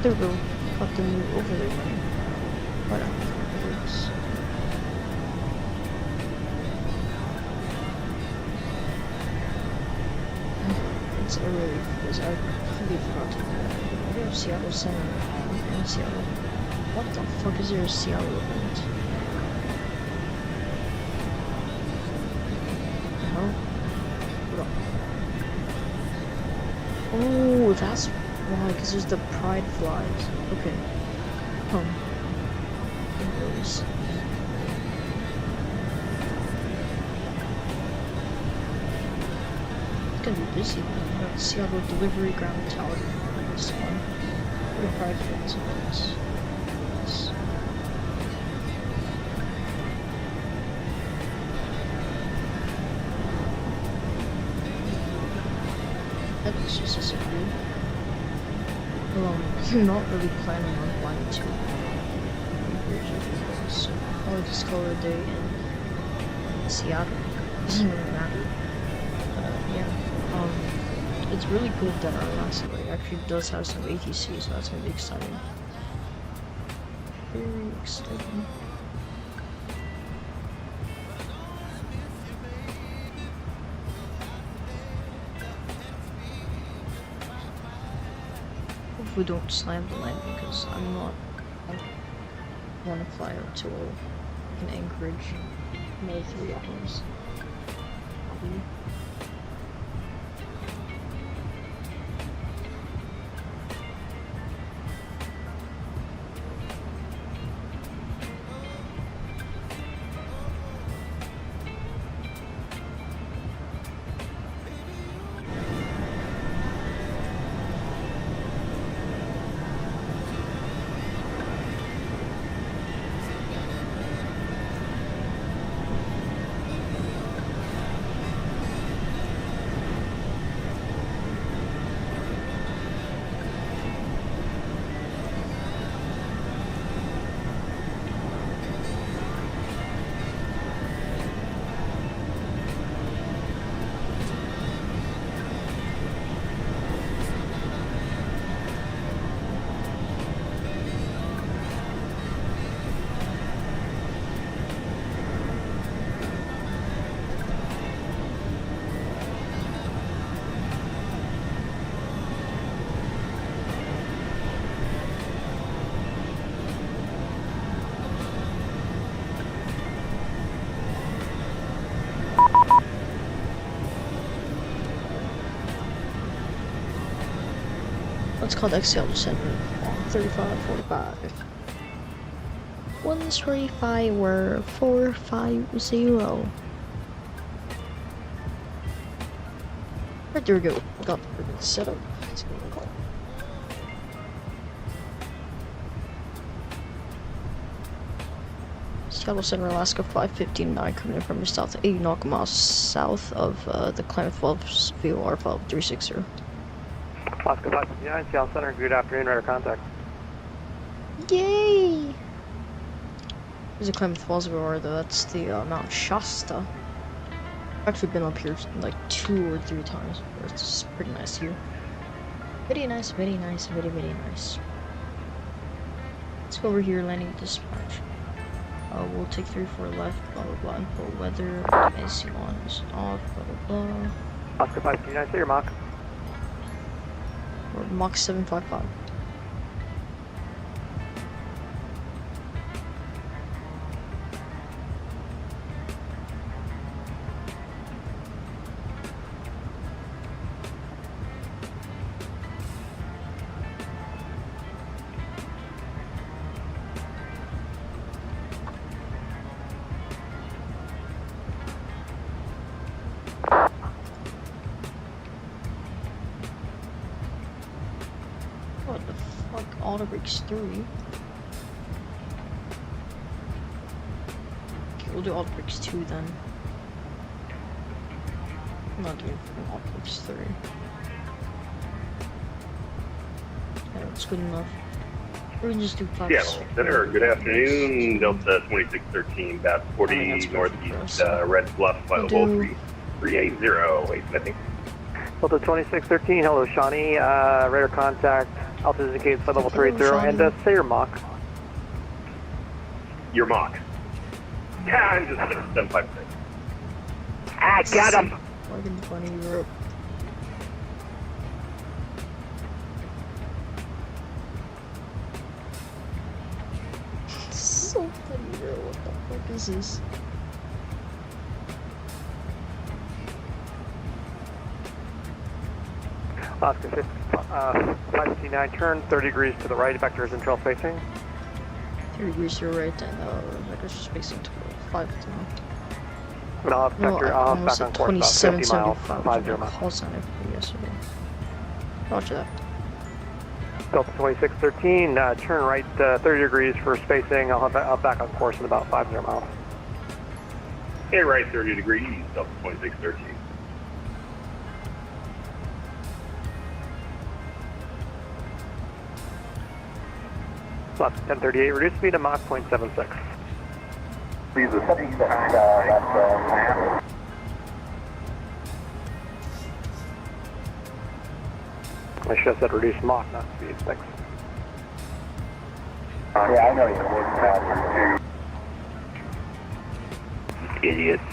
There we go. Got the new overlay running. Right on. Oops. It's early because I completely forgot to do that. We have Seattle Center in Seattle. What the fuck is there a Seattle event? Hell? Hold on. Oh, that's why, because there's the pride flies. Okay. Anyways. It's gonna be busy. We got Seattle Delivery Ground Tower. This one. Pretty pride flies events. Yes. That's just a secret. Well, I'm not really planning on flying to so I'll just call it a day in Seattle. Doesn't really matter. Yeah. It's really cool that our last flight actually does have some ATC, so that's gonna be exciting. Very exciting. if we don't slam the landing, because I don't want to fly out to an Anchorage, another 3 hours. It's called XL Center on 3545. 135 were 450. Right, there we go. Got the setup. Let's go. Seattle Center, Alaska 559 coming in from the south, 80 nautical miles south of the Klamath Falls VOR 5360. Alaska 559, Seattle Center, good afternoon, radar contact. Yay! There's a Klamath Falls VOR though, that's the Mount Shasta. I've actually been up here like 2 or 3 times. It's pretty nice here. Very nice, very nice, very, very nice. Let's go over here, landing dispatch. We'll take 34 left, blah blah blah, info weather, AC1 is off, blah blah blah. Oscar 529, say your Mach. Or Mach 755. What the fuck? Auto brakes 3. Okay, we'll do auto brakes 2 then. I'm not doing auto brakes 3. Yeah, that's good enough. Or we can just do 5. Seattle Center, good afternoon. Delta 2613, about 40 northeast, Red Bluff, flight level 3380, I think. Delta 2613, hello Shawnee, radar contact, altitude indicates flight level 30, and say your Mach. Your Mach. Yeah, I'm just at 756. I got him! Fucking funny, Europe. So funny, bro. What the fuck is this? Oscar 559, turn 30 degrees to the right, vectors and trail facing. 30 degrees to your right, and vectors are spacing to 5 to 9. And I'll have vector, I'll have back on course about 50 miles, 50 miles. Call sign yesterday. Roger that. Delta 2613, turn right 30 degrees for spacing. I'll have back on course in about 50 miles. And right 30 degrees, Delta 2613. Left 1038, reduce speed to Mach 0.76. Please, the 76, that's I should have said reduce Mach, not speed. Thanks. yeah, I know you're working out here too. Idiots.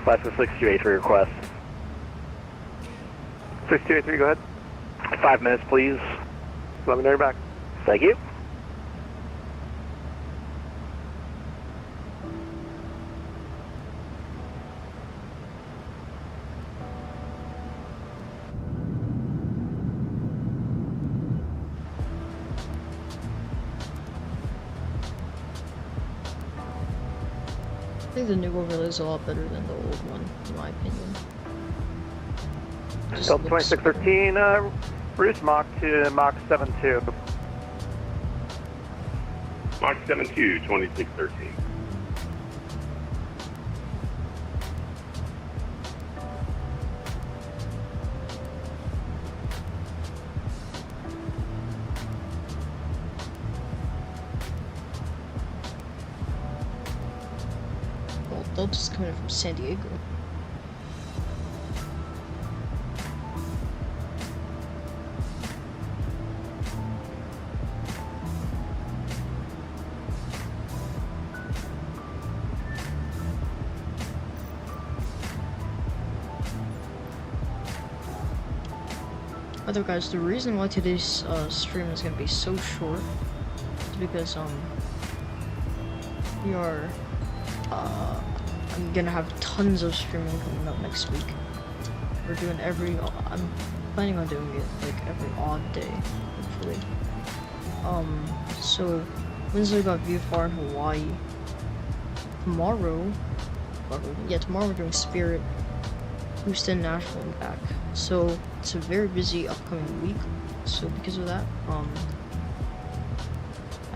Alaska 6283 request. 6283, go ahead. 5 minutes, please. Let me know you're back. Thank you. I think the new overlay is a lot better than the old one, in my opinion. Just Delta looks 2613, reduce Mach to Mach 72. Mach 72, 2613. well, Delta's coming from San Diego. Other guys, the reason why today's stream is gonna be so short is because we are I'm gonna have tons of streaming coming up next week. We're doing I'm planning on doing it like every odd day, hopefully. So Wednesday we got VFR in Hawaii. Tomorrow we're doing Spirit, Houston, Nashville, and back. So it's a very busy upcoming week. So because of that,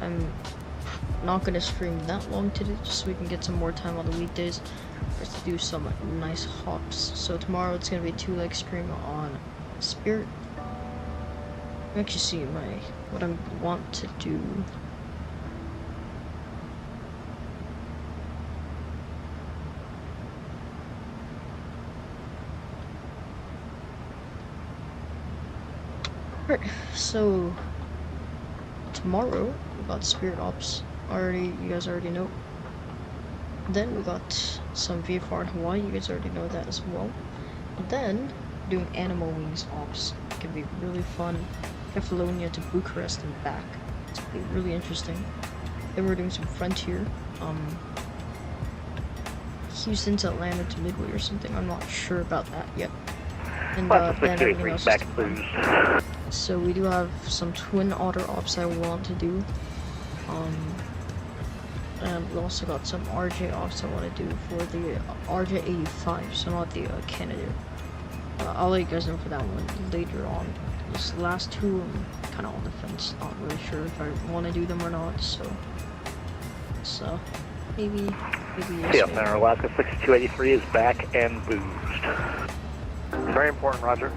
I'm not gonna stream that long today, just so we can get some more time on the weekdays for us to do some nice hops. So tomorrow it's gonna be a 2-leg stream on Spirit. Actually, see what I want to do. Alright, so tomorrow we got Spirit Ops. You guys already know. Then we got some VFR in Hawaii, you guys already know that as well. And then doing Animal Wings Ops. It can be really fun. Kefalonia to Bucharest and back. It's gonna be really interesting. Then we're doing some Frontier. Houston to Atlanta to Midway or something. I'm not sure about that yet. And then everything else is fun. So we do have some Twin Otter Ops I want to do. And we also got some RJ Ops I want to do for the RJ85, so not the Canadair. I'll let you guys know for that one later on. These last two, I'm kind of on the fence, not really sure if I want to do them or not, so maybe yes. Yeah, Center Alaska 6283 is back and boozed. Very important, Roger.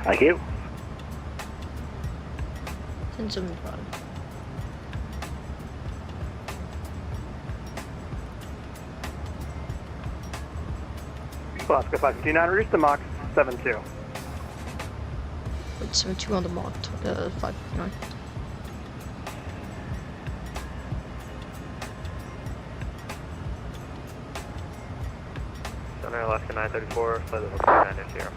Thank you. 1075. Alaska 559, reduce to Mach 72. Wait, 72 on the Mach 559. Center Alaska 934, flight level 29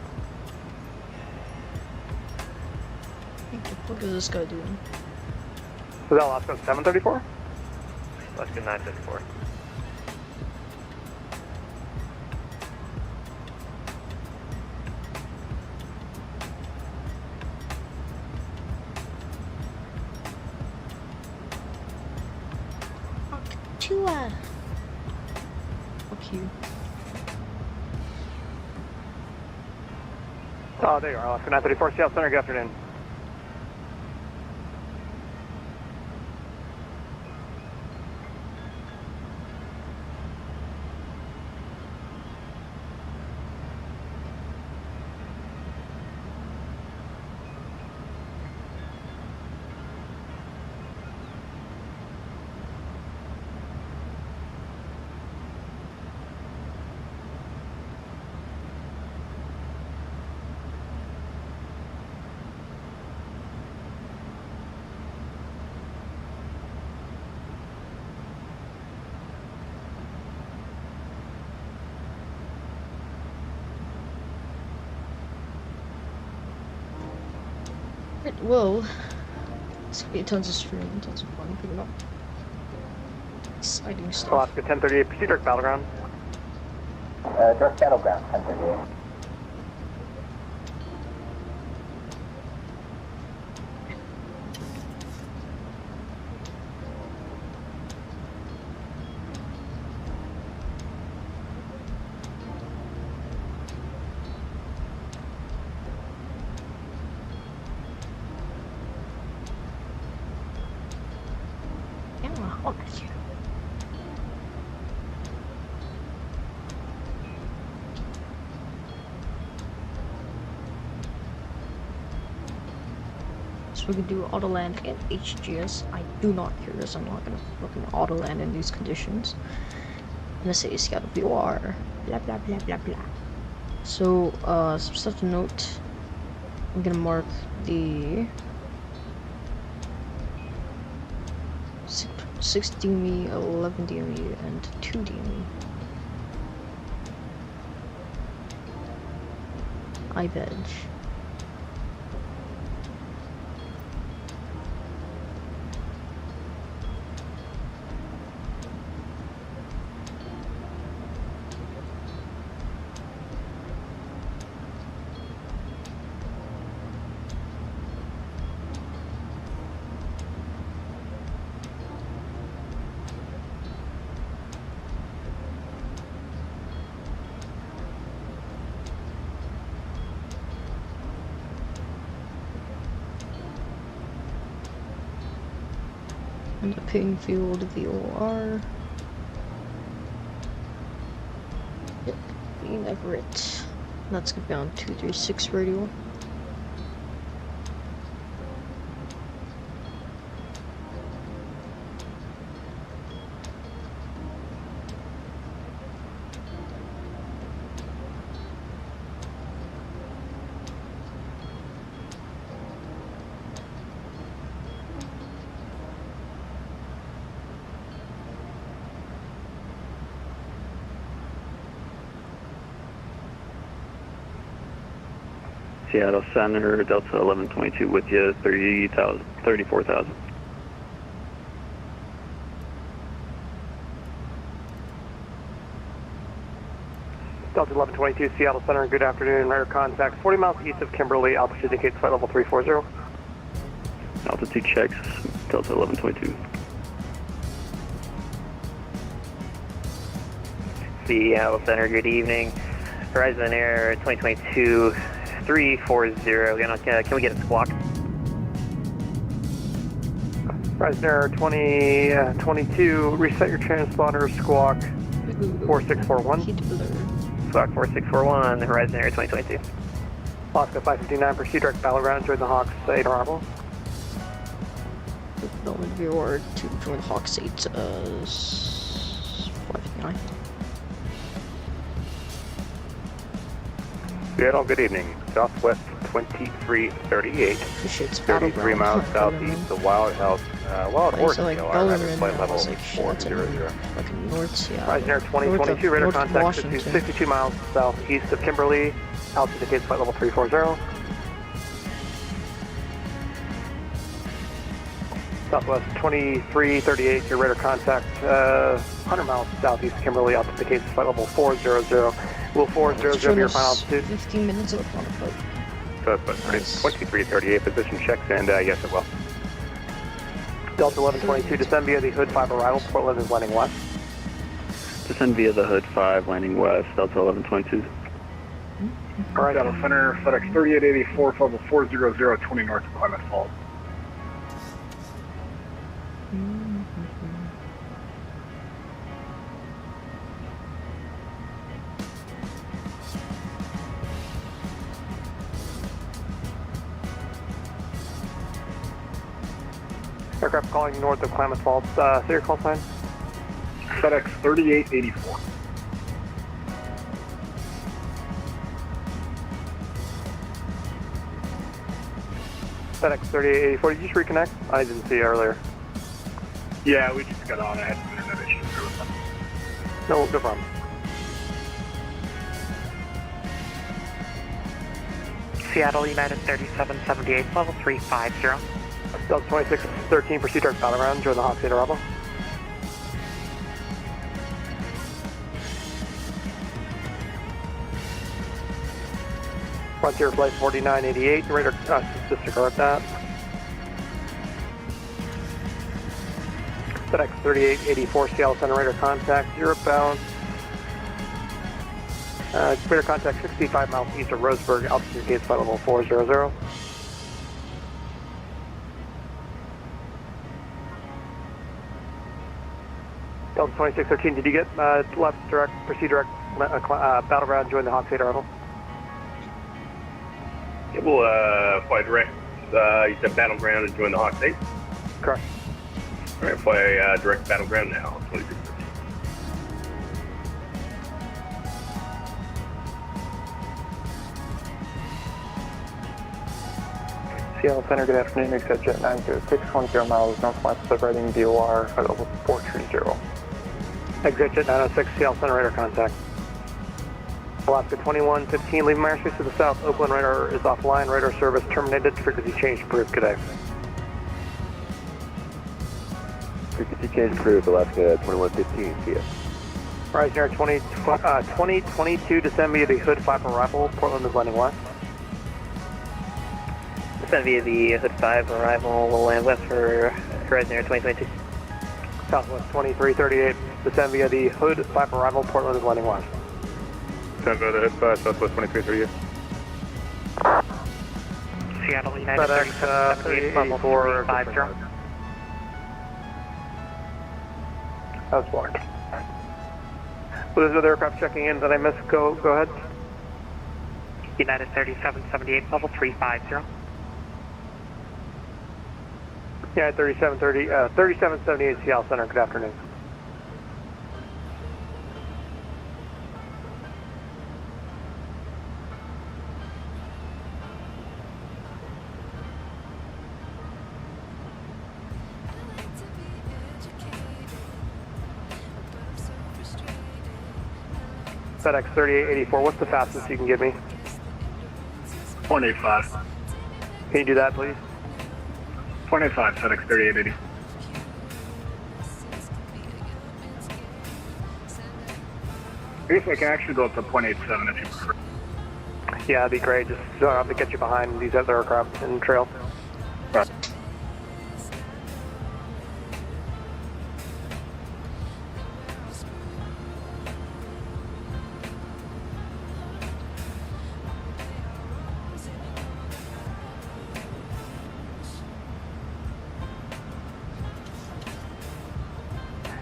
What is this guy doing? Was that Alaska 734? Alaska 934. Fuck you. Oh, there you are, Alaska 934, Seattle Center, good afternoon. Right, well, it's gonna be tons of stream, tons of fun, pretty much. Exciting stuff. Alaska 1038, proceed direct battleground. Direct battleground, 1038. Yeah, look at you. So we can do auto land and HGS. I do not care this. I'm not gonna fucking auto land in these conditions. NSA scout BOR. Blah blah blah blah blah. So some stuff to note. I'm gonna mark the 6 DME, 11 DME, and 2 DME. I veg. And the ping field VOR. Yep, being Everett. That's gonna be on 236 radio. Seattle Center, Delta 1122 with you, 34,000. Delta 1122, Seattle Center, good afternoon. Radar contact 40 miles east of Kimberly, altitude indicates flight level 340. Altitude checks, Delta 1122. Seattle Center, good evening. Horizon Air 2022 340. Can we get a squawk? Horizon Air 2022, reset your transponder, squawk 4641. Heat blur. Squawk 4641, Horizon Air 2022. Alaska 559, proceed direct battleground, join the Hawks 8 arrival. Development VOR to join Hawks 8, 559. Seattle, good evening. Southwest 2338. Shit's 33 battleground. miles southeast of Wild Horse Like Hill, Bellarmine, flight I level was like, shit, that's in 400. fucking North Seattle. Horizon Air 2022, radar North contact Washington. 62 miles southeast of Kimberly, altitude indicates flight level 340. Southwest 2338, your radar contact 100 miles southeast of Kimberly, altitude indicates flight level 400. Will 400 your final altitude? 15 minutes of on a boat. Southwest Nice. 2338, position checks, and yes, it will. Delta 1122, descend via the Hood 5 arrival, Portland is landing west. Descend via the Hood 5, landing west, Delta 1122. All right, Seattle Center, FedEx 3884, level 400, 20 north of Klamath Falls. Aircraft calling north of Klamath Falls. Say your call sign. FedEx 3884. FedEx 3884. Did you just reconnect? I didn't see you earlier. Yeah, we just got on. I had some internet issues there with them. No problem. Seattle United 3778, level 350. Delta 2613, proceed direct battle ground, join the Hawk State arrival. Frontier Flight 4988, radar disregard that. FedEx 3884, Seattle Center radar contact, 0 bound. Radar contact 65 miles east of Roseburg, altitude gate flight level 400. Delta 2613, did you get left direct, proceed direct battleground, join the Hawk State arrival? Yeah, we'll fly direct. You said battleground and join the Hawk State? Correct. All right, fly direct battleground now, 2613. Seattle Center, good afternoon. Accept jet 906, 10 miles northwest of Reading, DOR, flight level 430. Exit jet 906, Seattle Center radar contact. Alaska 2115, leaving my airspace to the south. Oakland radar is offline. Radar service terminated. Frequency change approved. Good day. Frequency change approved. Alaska 2115. See ya. Horizon Air 2022, descend via the Hood 5 arrival. Portland is landing west. Descend via the Hood 5 arrival. We'll land west for Horizon Air 2022. Southwest 2338, descend via the Hood 5 arrival. Portland is landing west. Descend via the Hood 5, Southwest 2338. Seattle United FedEx 3778, level 350. That's blocked. Well, there's other aircraft checking in that I missed. Go ahead. United 3778, level 350. Yeah, 3778 Seattle Center. Good afternoon. FedEx 3884, what's the fastest you can give me? 0.85. Can you do that, please? 0.85, FedEx 3880. I guess I can actually go up to 0.87 if you prefer. Yeah, that'd be great. Just to get you behind these other aircraft in the trail. Right.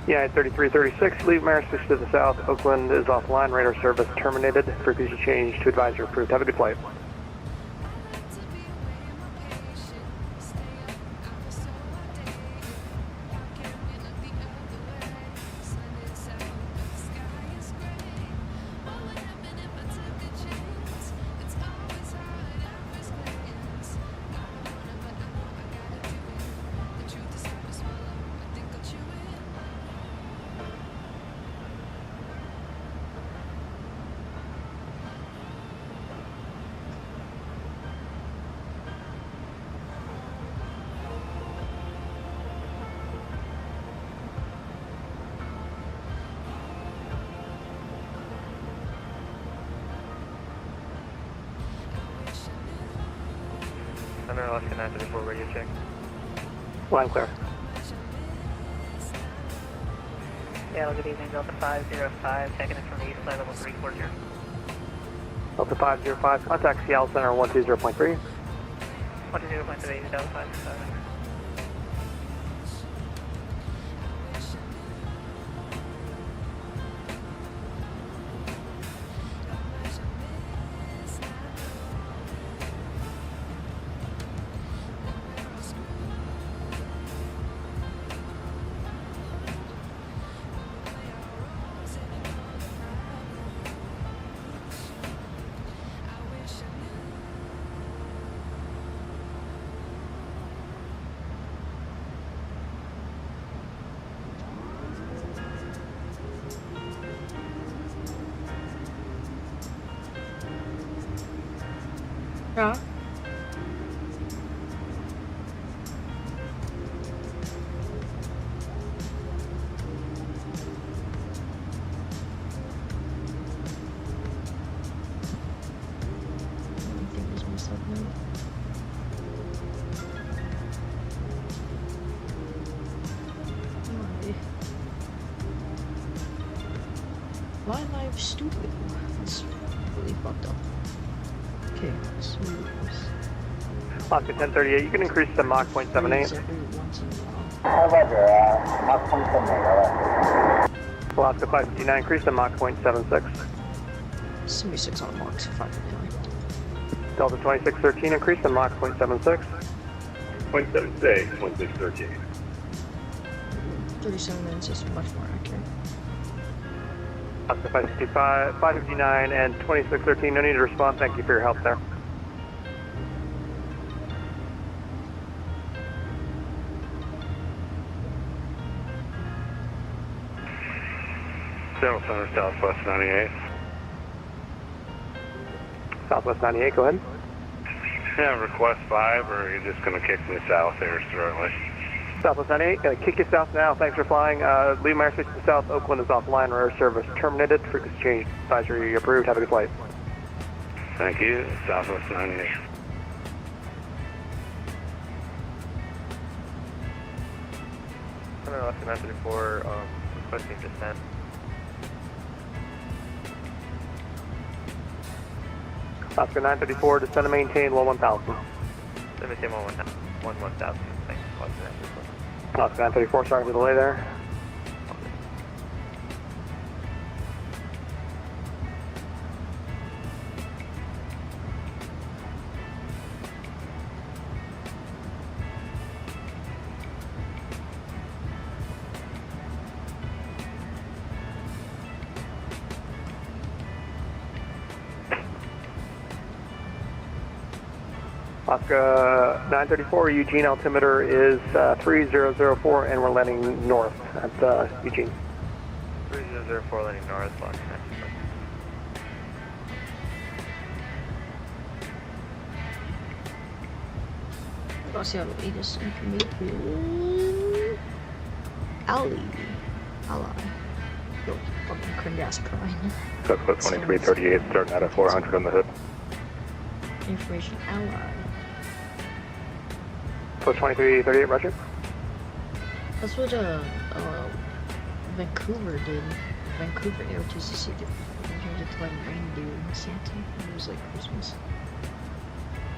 Yeah, 3336, leave my airspace to the south. Oakland is offline. Radar service terminated. Frequency change to advisor approved. Have a good flight. Under Alaska 934, radio check. Line clear. Yeah, good evening, Delta 505, taking it from the east side, level 340. Delta 505, contact Seattle Center 120.3. 120.3, Delta 505. 5 stupid. That's really fucked up. Okay, let's move this. Oscar 1038, you can increase to Mach 0.78. Alaska 559, increase to Mach 0.76. 76 on a Mach 559. Delta 2613, increase to Mach 0.76. 0.76, 0.638. 37 minutes is much more accurate. Oscar 555, 559, and 2613, no need to respond. Thank you for your help there. Seattle Center, Southwest 98. Southwest 98, go ahead. Yeah, request 5, or are you just going to kick me south here shortly? Southwest 98, gonna kick you south now. Thanks for flying. Leave my airspace to the south. Oakland is offline. Rare service terminated. Frequency change advisory approved. Have a good flight. Thank you, Southwest 98. Alaska 934, requesting descent. Oscar 934, descend and maintain low 1000. Maintain 1000. Thanks. Oscar 934, sorry for the delay there. Oscar 934, Eugene altimeter is 3004, and we're landing north at Eugene. 3004 landing north, Alaska 934. About Seattle 8 is information. Ally. Yo, fucking Kringas Prime. Southwest 2338, starting out at 400 on the hood. Information Ally. So 2338, roger. That's what Vancouver did. Vancouver ARTCC did. They changed it to like reindeer and Santa. It was like Christmas.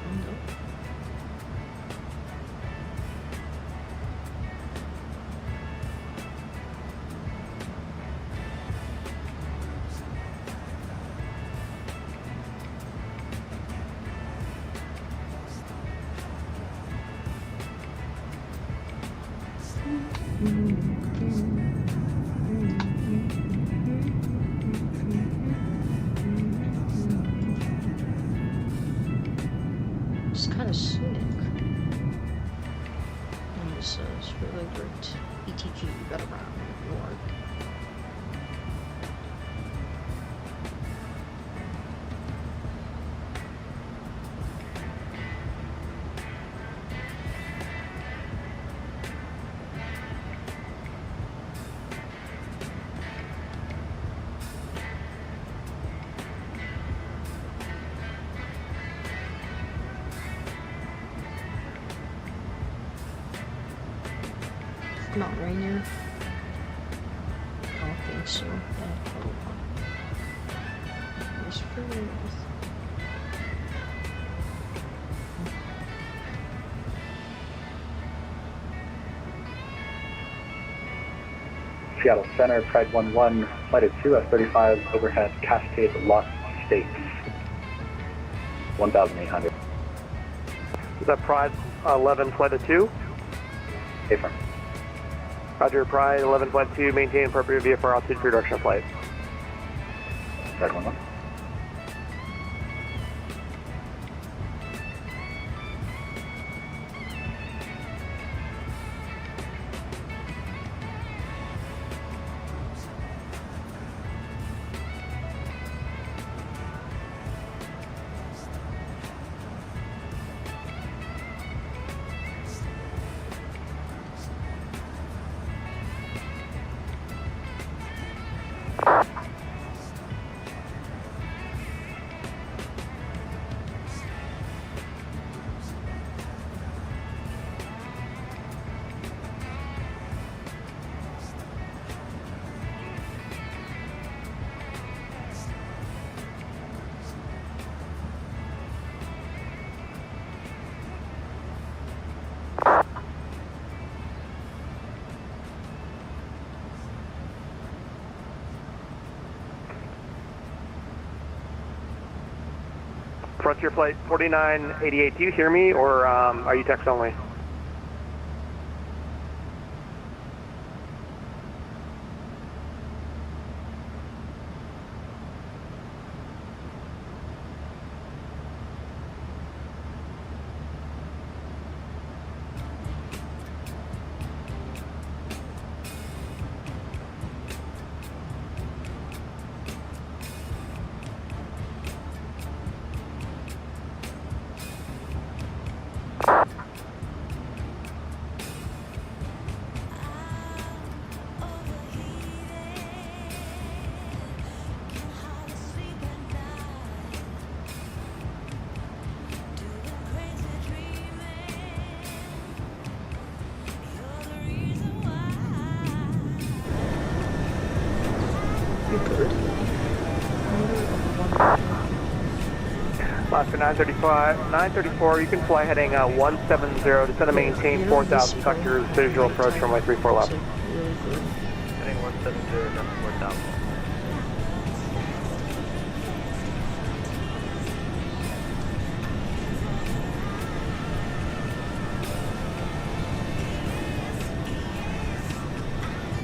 Oh, no. It's kind of scenic. And it's really great. ETG got around York. Not Rainier. I don't think so. Yeah, probably not. It's pretty nice. Seattle Center, Pride 11, flight of 2 F-35 overhead Cascade Lost States. 1,800. Is that Pride 11, flight of 2? Affirm. Roger, Pride 11, flight 2, maintain appropriate VFR altitude for reduction of flight. Pride 11. Frontier Flight 4988, do you hear me, or are you text only? Alaska 934, you can fly heading 170, descend and maintain 4,000 sectors, visual approach runway 34 left. Heading 170, number 4,000.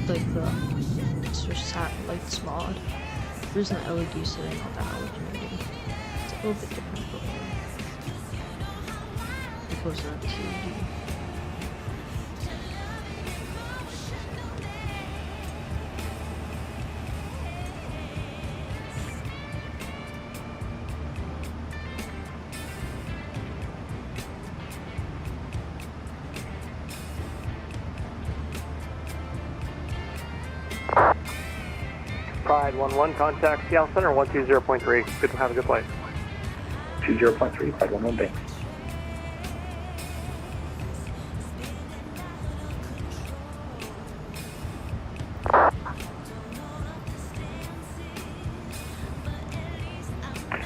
Like the satellites mod. There's an LED sitting on the halogen. It's a little bit different, but it goes on TD. Pride 11, contact Seattle Center 120.3. Good, have a good flight. 20.3, Pride 11, thanks.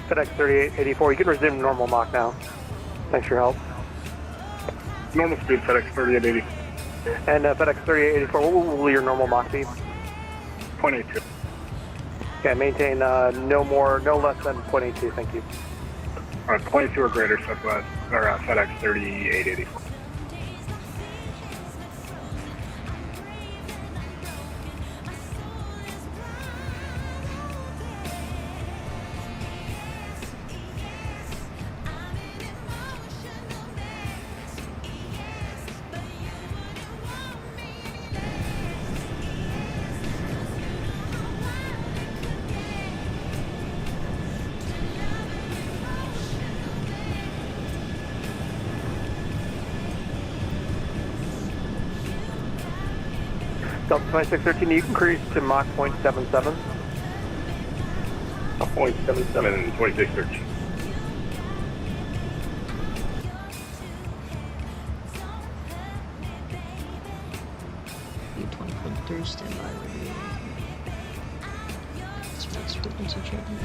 FedEx 3884, you can resume normal Mach now. Thanks for your help. Normal speed, FedEx 3880. And FedEx 3884, what will your normal Mach be? 0.82. Okay, maintain no less than 0.82, thank you. Alright, 0.2 or greater, Southwest, or FedEx 3884. Delta 2613, you can cruise to Mach 0.77. 0.77, 2613. U-20.3 standby review. That's frequency changing.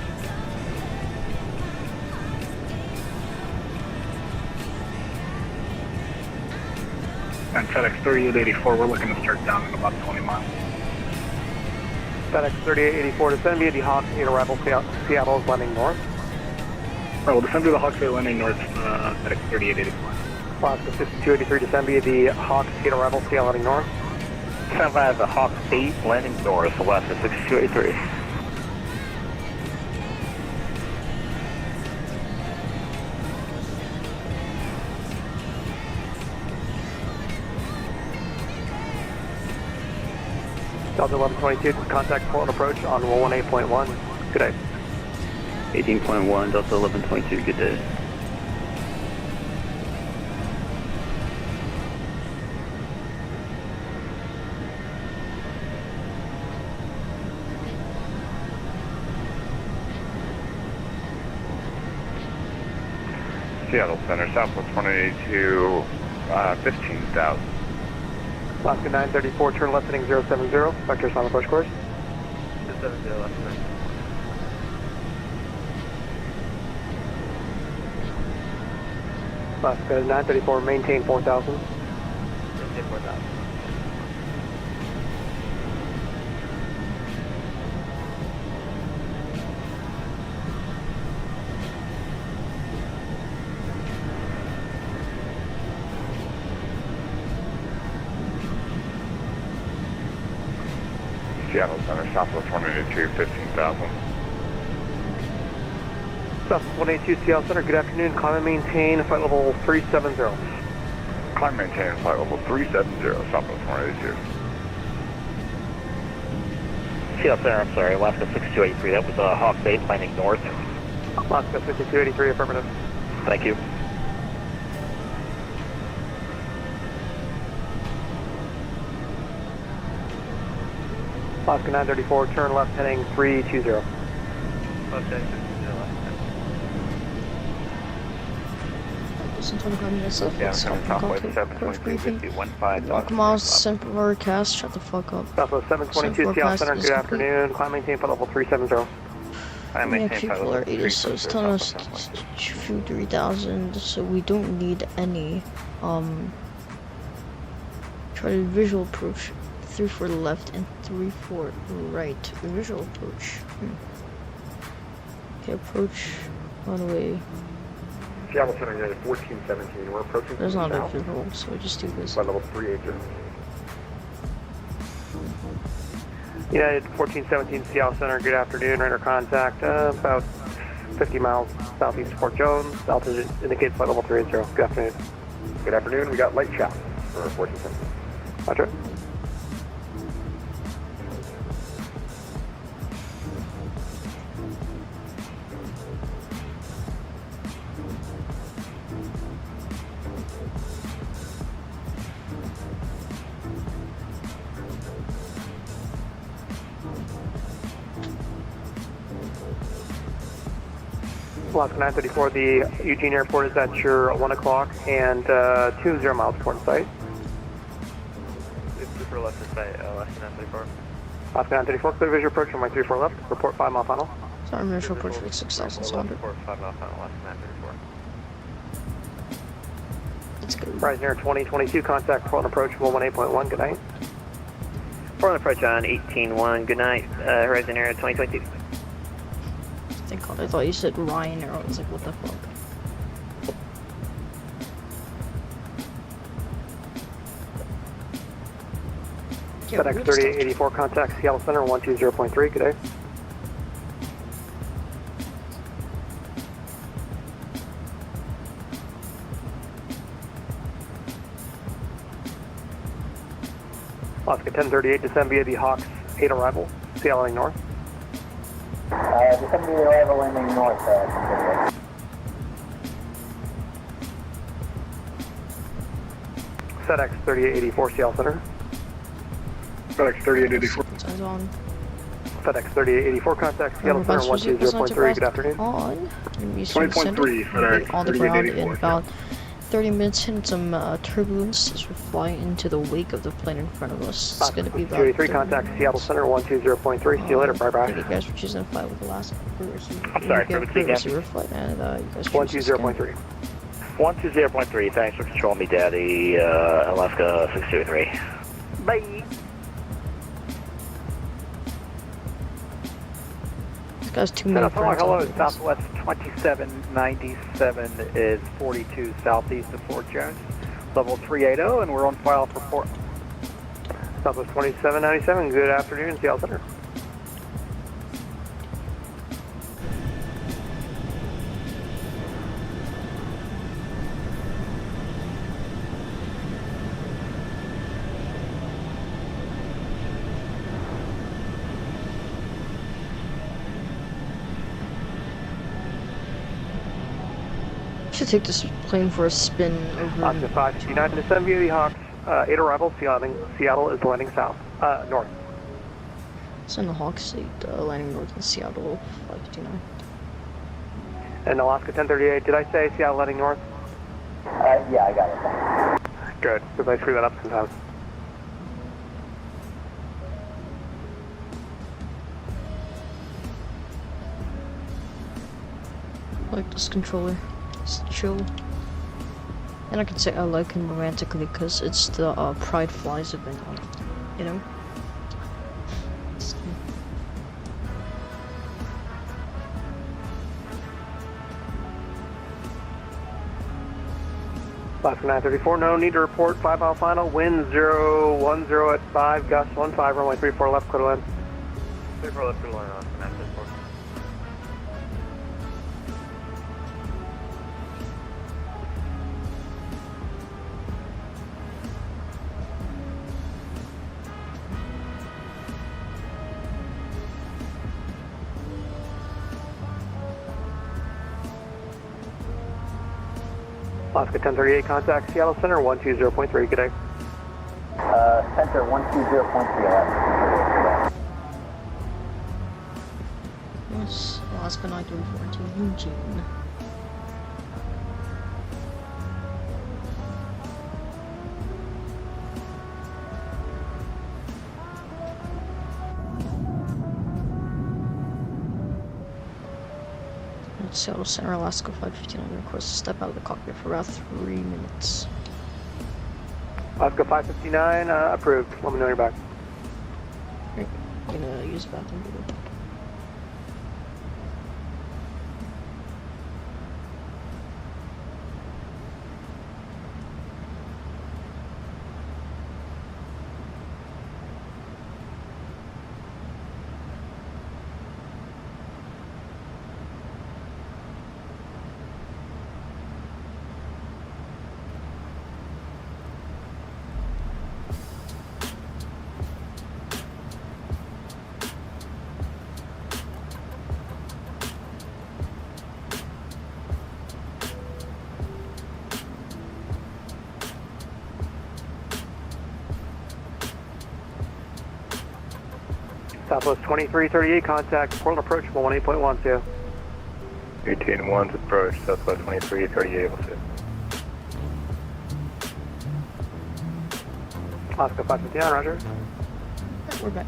And FedEx 3884, we're looking to start down in about 20 miles. FedEx 3884, descend via the Hawk 8 arrival, Seattle is landing north. Alright, we'll descend to the Hawks 8 landing north, FedEx 3884. Alaska 6283, descend via the Hawk 8 arrival, Seattle landing north. Stand by the Hawk 8 landing north, Alaska 6283. Delta 1122, contact Portland approach on 118.1. Good day. 18.1, Delta 1122, good day. Seattle Center, Southwest 182, 15,000. Alaska 934, turn left heading 070, vectors on approach course. 070, left turn. Alaska 934, maintain 4,000. Maintain 4,000. Seattle Center, Southwest 182, 15,000. Southwest 182 Seattle Center, good afternoon. Climb and maintain flight level 370. Climb maintain flight level 370, Southwest 182. Seattle Center, I'm sorry, Alaska 6283. That was Hawk Base landing north. Alaska 6283, affirmative. Thank you. Alaska 934, turn left heading 320. Okay. Listen, 25 minutes left. Yeah, Let's coming start Southwest the 722, 15. Come on, simple cast. Shut the fuck up. Southwest 722 Seattle Center, good afternoon. Climb maintain flight level 370. Yeah, people are 80, so it's telling us to shoot 3,000, so we don't need any, try to visual approach, 3-4 left and 3-4 right, visual approach, Okay, approach, on the way, Seattle Center, United 1417. We're approaching. there's not a visual, so we just do this. Flight level 380. United 1417 Seattle Center, good afternoon. Radar contact about 50 miles southeast of Fort Jones. Altitude indicates flight level 380. Good afternoon. Good afternoon. We got light shaft for 1417. Roger. Alaska 934, the Eugene Airport is at your 1 o'clock and 20 miles toward site. Super left to site, Alaska 934. Alaska 934, clear visual approach on my 34 left. Report 5 mile final. Sorry, visual approach for 6,700. Report 5 mile final, Alaska 934. Let's go. Horizon Air 2022, contact front approach 118.1, good night. Front approach on 18-1, good night, Horizon Air 2022. Thank God, I thought you said Ryan, or I was like, what the fuck? Yeah, FedEx 3884, contact Seattle Center 120.3, good day. Alaska 1038, descend via the Hawks 8 arrival, Seattle heading north. Descend via arrival landing north. FedEx 3884, Seattle Center. FedEx 3884. Signs on. FedEx 3884, contact Seattle Center 120.3, good afternoon. On. 20.3, FedEx on the ground in 3884. about 30 minutes, hitting some turbulence as we're flying into the wake of the plane in front of us. It's going to be about 283, contact Seattle Center 120.3, see you later, bye bye. Thank you guys for choosing to fly with Alaska. I'm sorry, receiver flight, and you guys 120.3. 120.3, thanks for controlling me, Daddy, Alaska 623. Bye. This guy's 2 minutes. Hello, Southwest 2797 is 42 southeast of Fort Jones, level 380, and we're on file for port. Southwest 2797, good afternoon, Seattle Center. Should take this plane for a spin over. Oscar 5, United descend via the Hawks, 8 arrival, Seattle is landing south, north. Send the Hawks 8 landing north in Seattle, 559. And Alaska 1038, did I say Seattle landing north? Yeah, I got it. Good, because I screw that up sometimes. I like this controller. It's chill. And I can say I like him romantically because it's the Pride Flies event on it, you know? So. Alaska 934, no need to report, 5 mile final, wind 010 at 5, gust 15, runway 34 left, clear to land. Clear for left line on MSFS. Alaska 1038, contact Seattle Center 120.3, good day. Center 120.3. Yes, Alaska 9342, Eugene. Seattle Center, Alaska 559, request to step out of the cockpit for about 3 minutes. Alaska 559, approved. Let me know you're back. Great. Gonna use the bathroom. Southwest 2338, contact Portland approachable 18.1, see ya. 18-1's approach, Southwest 2338, we'll see. Alaska 559, roger. We're back.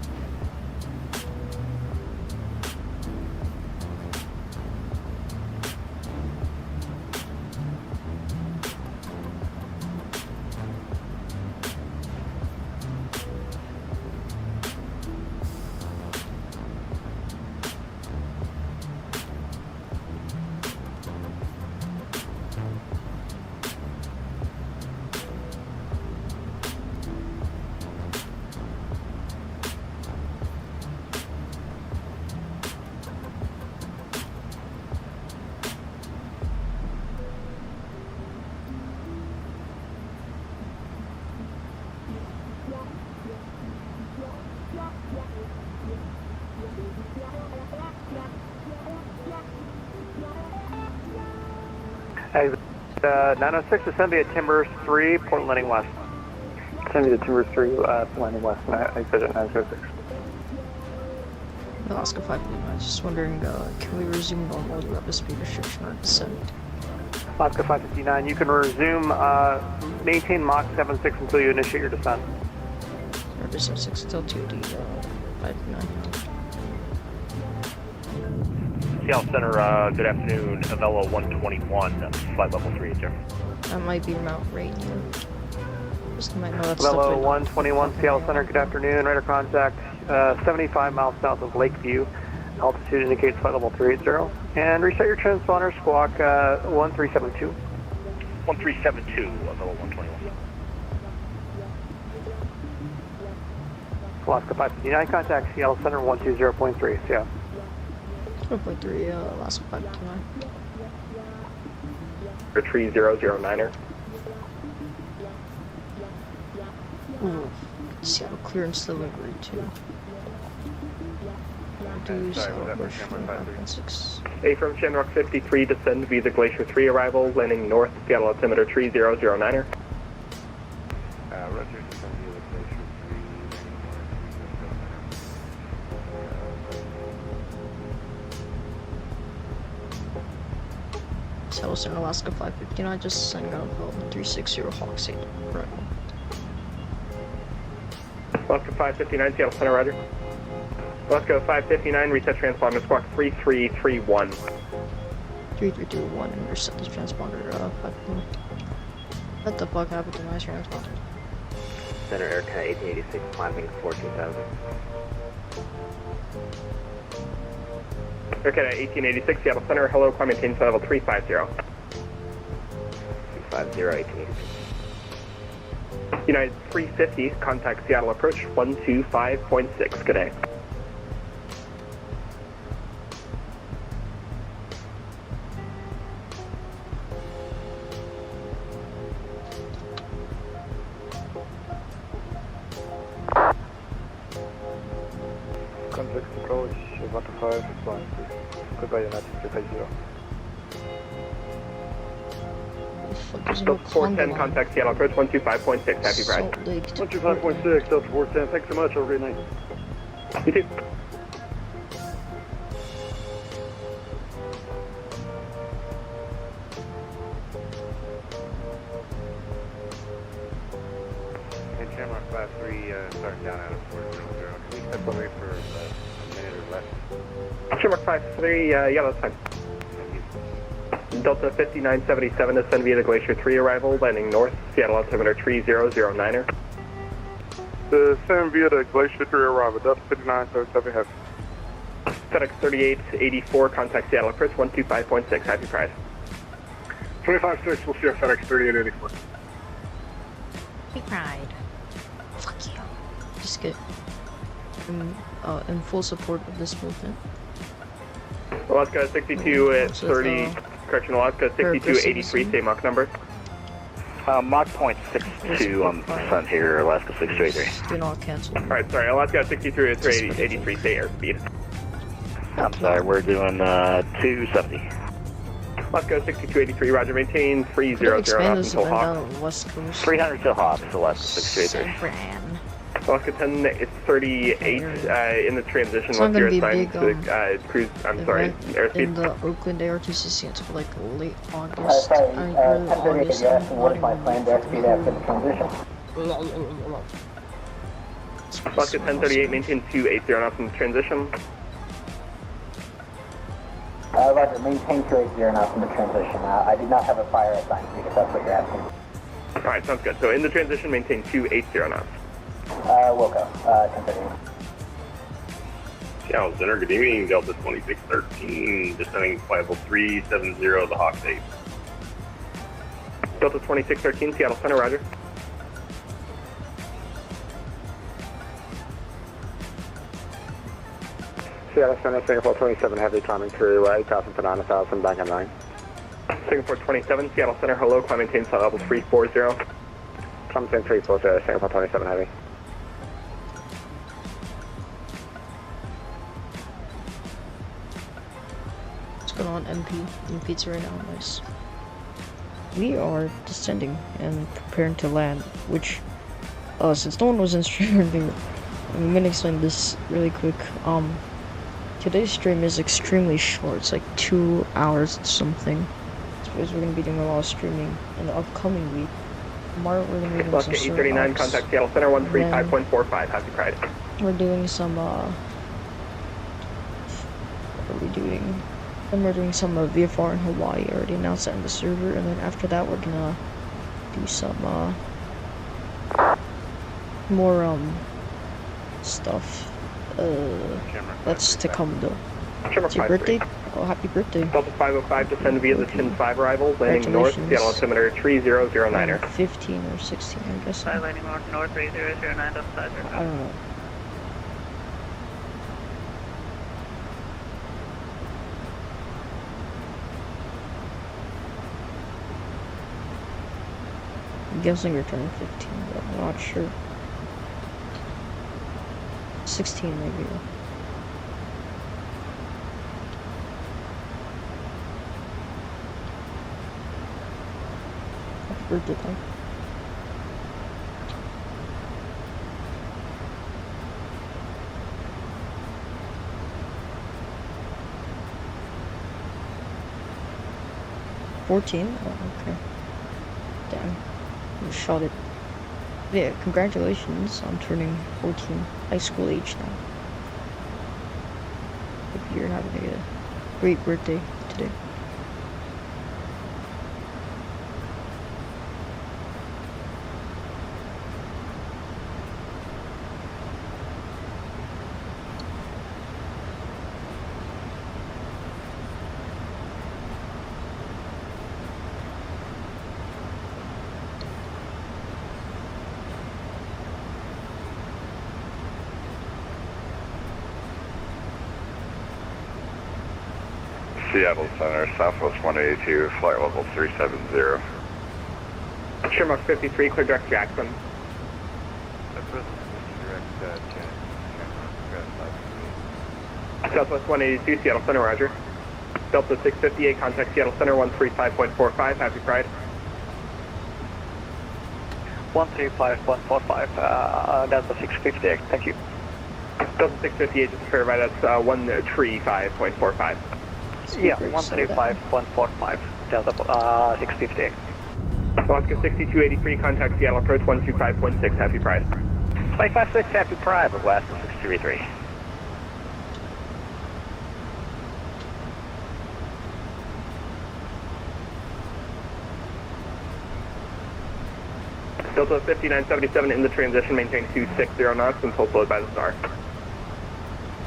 Exit 906, descend via Timbers 3, Portland Landing West. Descend via Timbers 3, Landing West, exit 906. Alaska 559, I was just wondering, can we resume normal? Do we have a speed restriction or descent? Alaska 559, you can resume, maintain Mach 76 until you initiate your descent. Or 76 until 2D 559. Seattle Center, good afternoon, Avella 121, flight level 30. That might be Mount Rainier. Just might know that's Level 121, Seattle Center, good afternoon, radar contact, 75 miles south of Lakeview, altitude indicates flight level 380, and reset your transponder, squawk 1372. 1372, Avella 121. Alaska 559, contact Seattle Center 120.3, Seattle. 0.3, Alaska 559. Retrieve 009er. Ooh, Seattle clearance delivery too. Do Seattle push 5.6. A from Shamrock 53, descend via the Glacier 3 arrival, landing north, Seattle altimeter 3009er. Roger, descend via the Glacier 3, Seattle Center, Alaska 559, just sending out 360 Hawks 8. Right. Alaska 559, Seattle Center, roger. Alaska 559, reset transponder, squawk 3331. 3321 and reset this transponder 559. What the fuck happened to my transponder? Center Aircat 1886, climbing 14,000. Aircat 1886, Seattle Center, hello, climb maintain flight level 350. 350, 1886. United 350, contact Seattle approach 125.6, good day. 6 approach, 1 to 5, flying 3. Goodbye United 350. Delta 410, contact Seattle approach 125.6, happy Pride. 125.6, Delta 410, thanks so much, have a great night. You too. Shamrock 53, starting down out of 400. Can we step away for a minute or less? Shamrock 53, yeah, that's fine. Delta 5977, ascend via the Glacier 3 arrival, landing north, Seattle altimeter 3009er. Descend via the Glacier 3 arrival, Delta 5977 heavy. FedEx 3884, contact Seattle approach 125.6, happy Pride. 25-6, we'll see you FedEx 3884. Happy Pride. Fuck you. Just get in full support of this movement. Alaska 62 at 30, correction, Alaska 6283, same Mach number. Mach point 62 on the front here, Alaska 6283. Do not cancel. Alright, sorry, Alaska 63 at 383, stay airspeed. I'm sorry, we're doing 270. Alaska 6283, roger, maintain 300 knots until Hawk. West Coast. 300 till Hawk, Alaska 6283. San Alaska 10 is 38 in the transition It's not once you're gonna be assigned big, to cruise, I'm sorry, in airspeed. the Oakland ARTCC until like late August. Early August. What is my planned airspeed after the transition? Alaska 1038, maintain 280 knots in the transition. Roger, maintain 280 knots in the transition. I did not have a fire assigned to me, if that's what you're asking. Alright, sounds good. So in the transition, maintain 280 knots. Woke up, 10:30. Seattle Center, good evening, Delta 2613, descending flight level 370, the Hawk 8. Delta 2613, Seattle Center, roger. Seattle Center, Singapore 27 heavy, climbing through 8,000 to 9,000, back on 9. Singapore 27, Seattle Center, hello, climb maintain flight level 340. Climb maintain 340, Singapore 27 heavy. What's going on, MP? In pizza right now, nice. We are descending and preparing to land, which, since no one was in stream or anything, I'm gonna explain this really quick. Today's stream is extremely short. It's like 2 hours and something. It's because we're gonna be doing a lot of streaming in the upcoming week. Tomorrow we're gonna be doing some 839, contact Seattle Center 135.45, happy Pride. We're doing some, what are we doing? And we're doing some VFR in Hawaii. I already announced that in the server, and then after that we're gonna do some more stuff. That's Tacoma though. It's your birthday? Oh, happy birthday. Delta 505, descend via the Chin 5 arrival, landing north, Seattle altimeter 3009er. 15 or 16, I guess. Landing north 3009, Delta 5. I don't know. I'm guessing you're turning 15, but I'm not sure. 16 maybe. Happy birthday, Tom. Oh, okay. Damn. You shot it. Yeah, congratulations on turning 14. High school age now. Hope you're having a great birthday today. Seattle Center, Southwest 182, flight level 370. Shamrock 53, clear direct Jackson. Southwest 182, Seattle Center, roger. Delta 658, contact Seattle Center 135.45, happy Pride. 135.45, Delta 658, thank you. Delta 658, just to verify, that's 135.45. Yeah, 135.45, Delta 658. Alaska 6283, contact Seattle approach 125.6, happy Pride. 256, happy Pride, Alaska 633. Delta 5977 in the transition, maintain 260 knots until slowed by the star.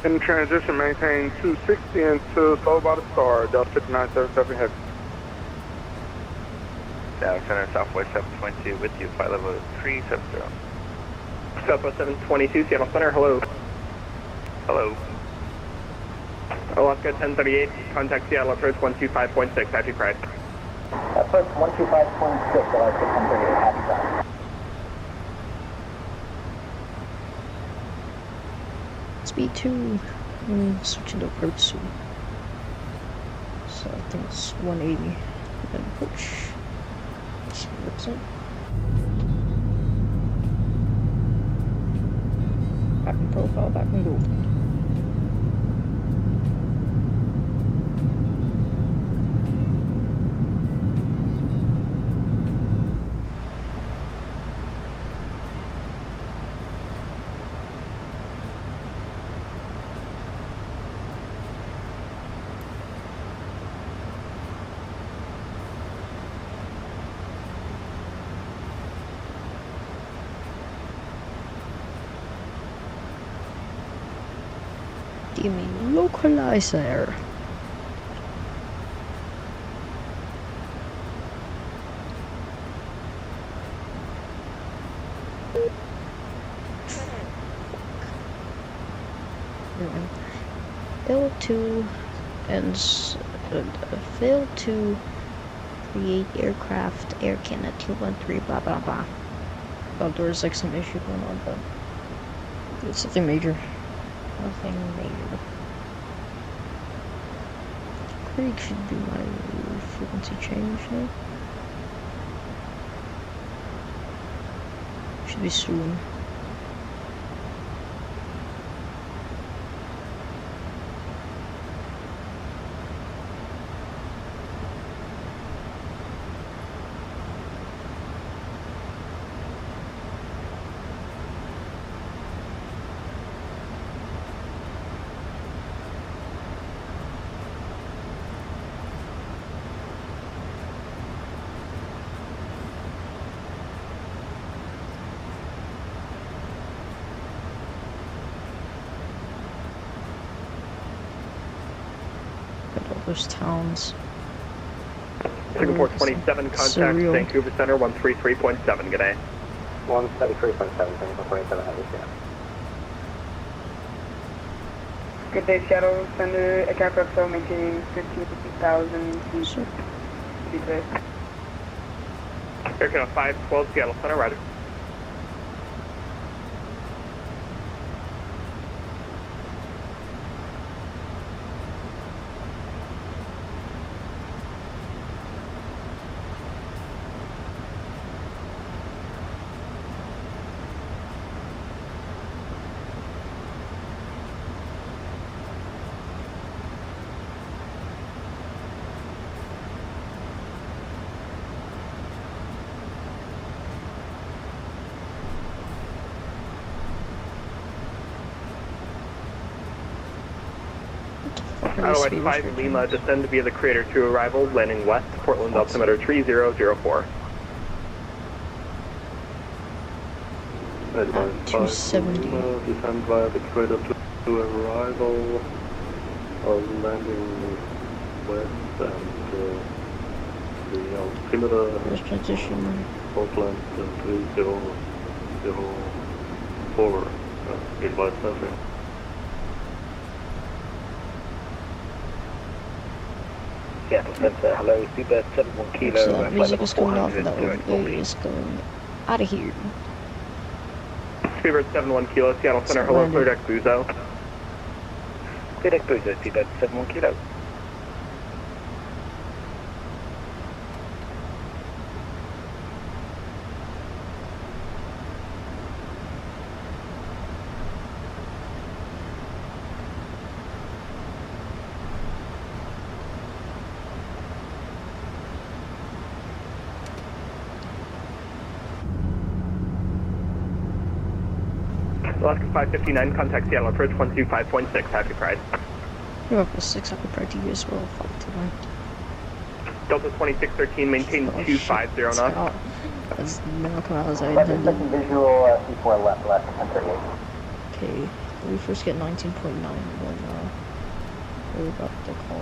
In transition, maintain 260 until slowed by the star. Delta 5977 heavy. Seattle Center, Southwest 722 with you, flight level 370. Southwest 722, Seattle Center, hello. Hello. Alaska 1038, contact Seattle approach 125.6, happy Pride. Approach 125.6, Alaska 1038, happy Pride. Speed 2, switching to approach soon. So I think it's 180, then approach. See what's up. Back in profile, back in go. Give me localizer. Fail to fail to create aircraft air can at 213 blah blah blah. Oh, there's like some issue going on, but it's nothing major. Nothing major. Creek should be my frequency change now. Should be soon. Those towns. Singapore 27, contact surreal. Vancouver Center 133.7, good day. 133.7, Singapore 27, heavy, yeah. Good day, Seattle Center, KSFO maintaining 15,000 feet. Sure. Be clear. Air Canada 512, Seattle Center, roger. Adelite 5 Lima, descend via the crater to arrival, landing west, Portland altimeter 3004. 270. Descend via the crater to arrival, landing west and the altimeter. There's transition. Portland 3004. Advice traffic. Seattle Center, hello, Super 71 Kilo. So that music is going off and that one is going out of here. Speedbird 71 Kilo, Seattle Center, hello, clear deck Buzo. Sidestick Boozer, seatbelt 71 kilo. Alaska 559, contact Seattle approach 125.6, happy pride. You're up to 6, I could probably do you as well, 529. Delta 2613, maintain 250 knots. That's not come out as I Left intended. second visual, C4 left, 1038. Okay, we first get 19.9 when we're about to call.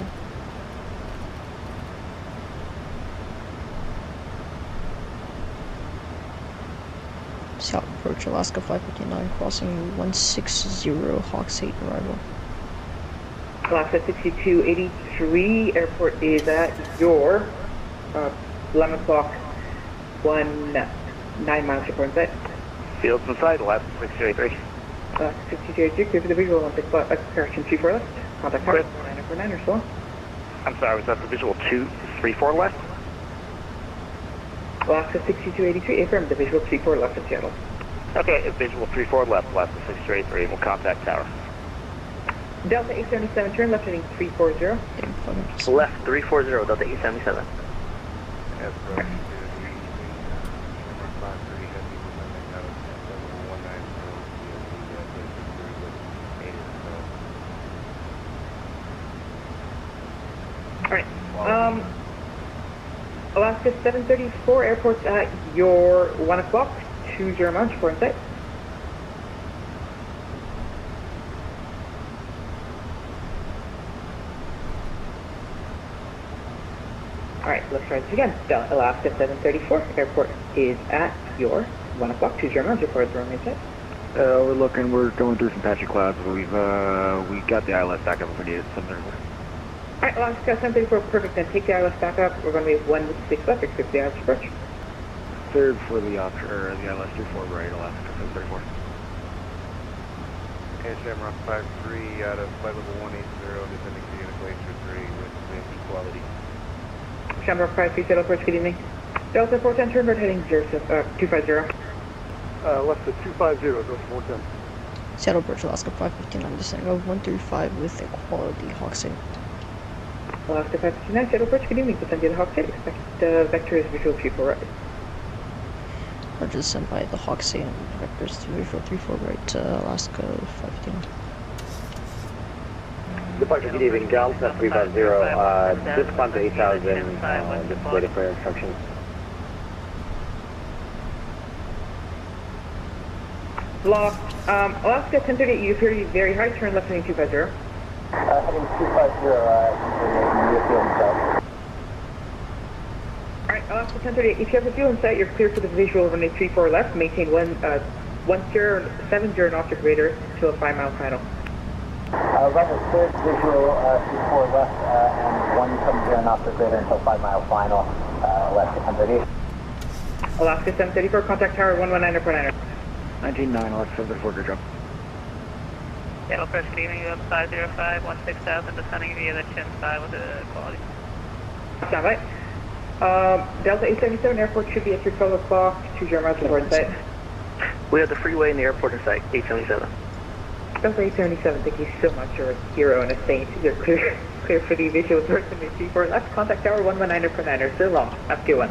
South approach Alaska 559, crossing 160 Hawks 8 arrival. Alaska 6283, airport is at your 11 o'clock, 9 miles report set. Fields inside, Alaska 6283. Alaska 6283, clear for the visual 16 correction 24 left. Contact target 4949 or so. I'm sorry, was that the visual 234 left? Alaska 6283, affirm the visual 34 left of Seattle. Okay, visual 34 left, Alaska 6283, we'll contact tower. Delta 877, turn left heading 340. Left 340, Delta 877. Alright, Alaska 734, airport's at your 1 o'clock, 20 miles, report in sight. Alright, let's try this again. Alaska 734, airport is at your 1 o'clock, 20 miles, report the runway set. We're going through some patchy clouds, but we got the ILS back up if we need it. Alright, Alaska 734, perfect, then take the ILS back up. We're going to be 116 left, expect the ILS approach. Third for the option, or the ILS 34 right, Alaska 734. Shamrock 53 out of flight level 180, descending to unit Glacier 3 with equality. Shamrock 53, Seattle approach, good evening. Delta 410, turn right heading 250. Left to 250, Delta 410. Seattle approach Alaska 559, descending of 135 with equality Hawks 8. Alaska 559, Seattle approach, good evening, descend to the Hawks 8, expect vector is visual 34 right. Roger, sent by the Hawks 8 and vectors to visual 34 right, Alaska 559. Departure, good evening, Delta 350, just climb to 8,000, just waiting for instructions. Block, Alaska 1038, you appear to be very high, turn left heading 250. Heading 250, near field south. Alright, Alaska 1038, if you have a fuel in sight, you're clear for the visual runway 34 left, maintain 170 knots your greater till a 5 mile final. Level 6, visual 34 left, and 170 knots or greater until 5 mile final, Alaska 1038. Alaska 734, contact tower 119.9. 19.9, Alaska 734, good job. Seattle Press, good evening, up 505, 16,000, descending via the chin side with the quality. Stand by. Delta 877, airport should be at your 12 o'clock, 20 miles report in sight. We have the freeway and the airport in sight, 877. Delta 877, thank you so much, you're a hero and a saint. You're clear for the visual person in 34 left, contact tower 119.9, so long, up to 1.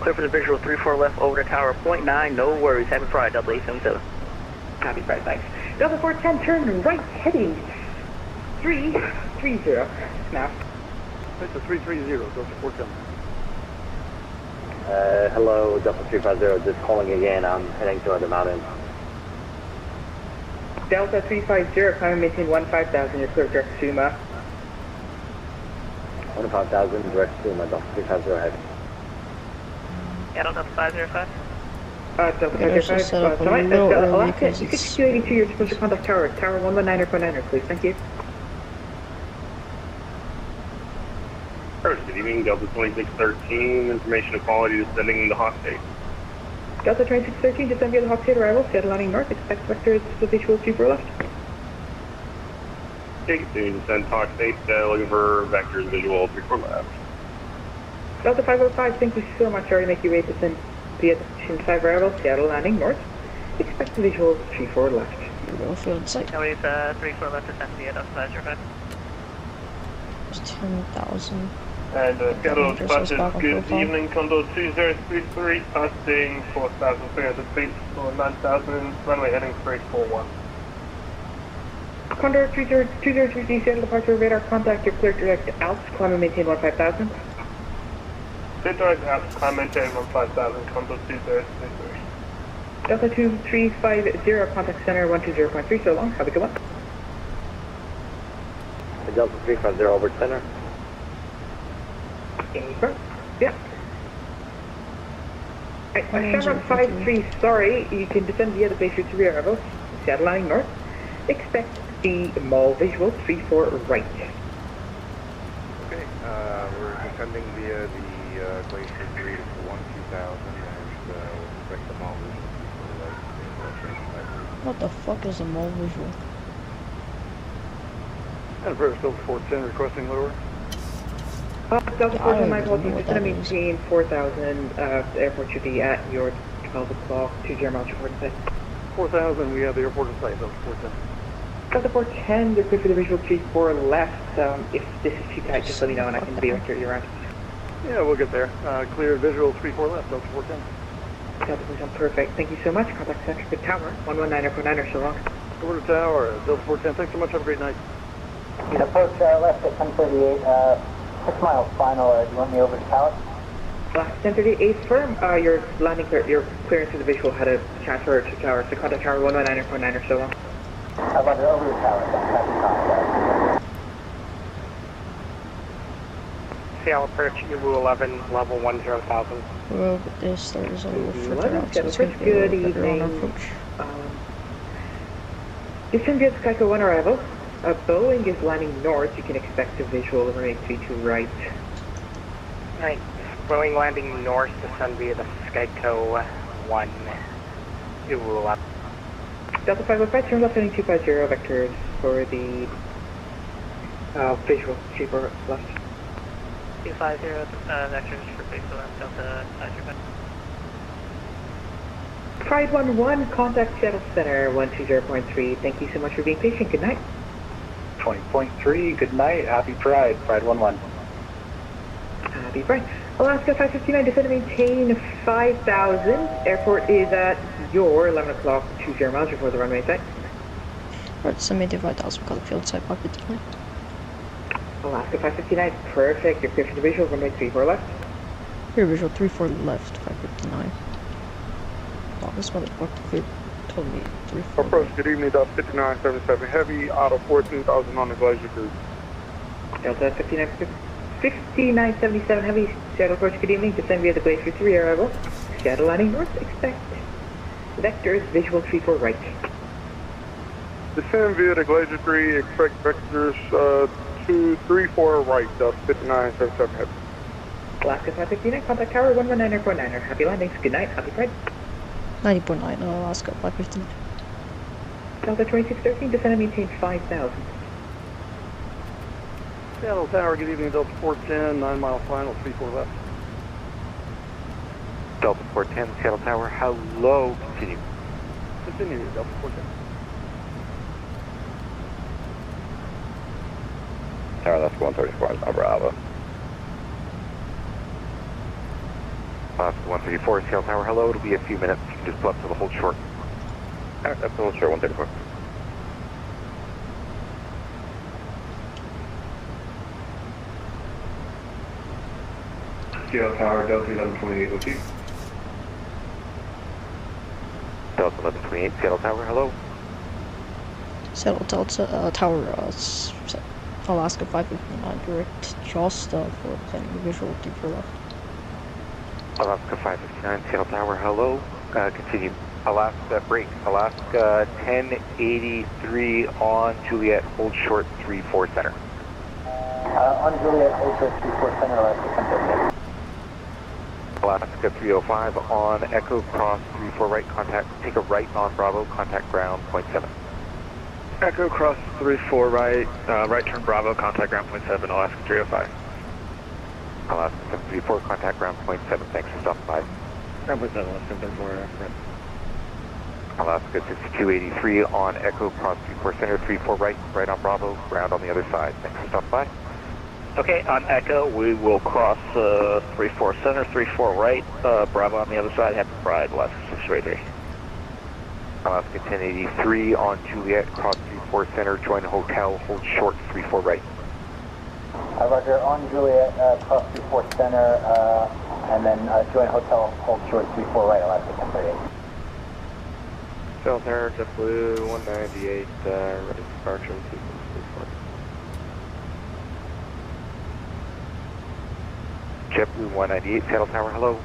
Clear for the visual 34 left over to tower 0.9, no worries, happy Friday, Delta 877. Happy Friday, thanks. Delta 410, turn right heading 330. Now. It's a 330, Delta 410. Hello, Delta 350, just calling again, I'm heading to the mountain. Delta 350, climb and maintain 15,000, you're clear direct to Suma. 15,000, direct to Suma, Delta 350, ahead. Seattle Delta 505. Delta 505, Alaska 6282, you're supposed to contact tower 119.9, please, thank you. Good evening, Delta 2613, information equality descending the Hawk 8. Delta 2613, descend via the Hawk 8 arrival, Seattle landing north, expect vector is the visual 24 left. Okay, continue to descend talk state, looking for vectors visual 34 left. Delta 505, thank you so much. Already make your way to descend via Chin 5 arrival, Seattle landing north. Expect the visual 34 left. Go field site. Nobody's 34 left descend via Delta 05. There's 10,000. And Seattle Just dispatches, back on good profile. evening, Condor 2033, passing 4,300 feet for 9,000, runway heading straight for 1. Condor 2033, Seattle departure radar, contact your clear direct out, climb and maintain 15,000. Clear direct out, climb maintain 15,000, Condor 2033. Delta 2350, contact center 120.3, so long, have a good one. Delta 350 over center. Over. Yeah. Alright, Shamrock 53, sorry, you can descend via the base route to rear arrival, Seattle landing north. Expect the mall visual 34 right. Okay, we're descending via the Glacier 3 to 12000 and we'll expect the mall visual 34 right. What the fuck is a mall visual? And British Delta 410 requesting lower. Delta Yeah, 410, I my don't apologies, know what it's going to that means. maintain 4,000, the airport should be at your 12 o'clock, 20 miles report in sight. 4,000, we have the airport in sight, Delta 410. Delta 410, they're good for the visual 34 left, if this is too tight, just let me know and I can be able to carry you around. Yeah, we'll get there. Cleared visual 34 left, Delta 410. Delta 410, perfect, thank you so much, contact center for tower, 119.9 so long. Over to tower, Delta 410, thanks so much, have a great night. Approach left at 1038, 6 miles final, do you want me over to tower? 1038 firm, your landing your clearance to the visual had a transfer to tower, so contact tower 119.9 so long. How about over to tower, copy contact. Seattle approach, Uwu 11, level 10,000. Well, but this there's a little further Seattle out, so it's approach, gonna be a good little better on our evening. approach. Descend via Skyco 1 arrival. Boeing is landing north, you can expect a visual over 832 right. Right, Boeing landing north, descend via the Skyco 1, Uwu 11. Delta 505, turn left heading 250 vectors for the visual, 34 left. 250 vectors for base left Delta 505. Pride 11, contact Seattle Center 120.3. Thank you so much for being patient. Good night. 20.3, good night, happy Pride, Pride 11. Happy Pride. Alaska 559, descend and maintain 5,000. Airport is at your 11 o'clock, 20 miles before the runway site. Alright, so maintain 5,000, call the field site, pocket 59. Alaska 559, perfect. You're clear for the visual, runway 34 left. Here, visual 34 left, 559. Oh, this motherfucker told me 34. Approach, good evening, Delta 5977 Heavy, out of 14,000 on the Glacier Cruise. Delta 5977 Heavy, Seattle approach, good evening. Descend via the Glacier 3 arrival. Seattle landing north, expect vectors, visual 34 right. Descend via the Glacier 3, expect vectors 234 right, Delta 5977 Heavy. Alaska 559, contact tower 119.9. Happy landings, good night, happy Pride. 90.9, Alaska 559. Delta 2613, descend and maintain 5,000. Seattle Tower, good evening, Delta 410, 9 mile final, 34 left. Delta 410, Seattle Tower, hello, continue. Continue, Delta 410. Tower, that's 134, Bravo. Alaska 134, Seattle Tower, hello, it'll be a few minutes, you can just pull up to the hold short. Alright, that's the whole short 134. Seattle Tower, Delta 1128, OT. Delta 1128, Seattle Tower, hello. Settle Delta Tower, Alaska 559, direct just for planning the visual 34 left. Alaska 559, Seattle Tower, hello. Continue. Alaska, break. Alaska 1083 on Juliet, hold short 34 center. On Juliet, hold short 34 center, Alaska 1038. Alaska 305 on Echo, cross 34 right, contact, take a right on Bravo, contact ground, 0.7. Echo cross 34 right, right turn Bravo, contact ground point 7, Alaska 305. Alaska 734, contact ground point 7, thanks for stopping by. Ground point 7, Alaska 34, Alaska 6283 on Echo cross 34 center, 34 right, right on Bravo, ground on the other side, thanks for stopping by. Okay, on Echo, we will cross 34 center, 34 right, Bravo on the other side, happy Pride, Alaska 633. Alaska 1083 on Juliet, cross 34 center, join hotel, hold short 34 right. Roger, on Juliet, cross 34 center, and then join hotel, hold short 34 right, Alaska 1038. South Tower, JetBlue 198, ready for departure, sequence 34. JetBlue 198, Seattle Tower, hello.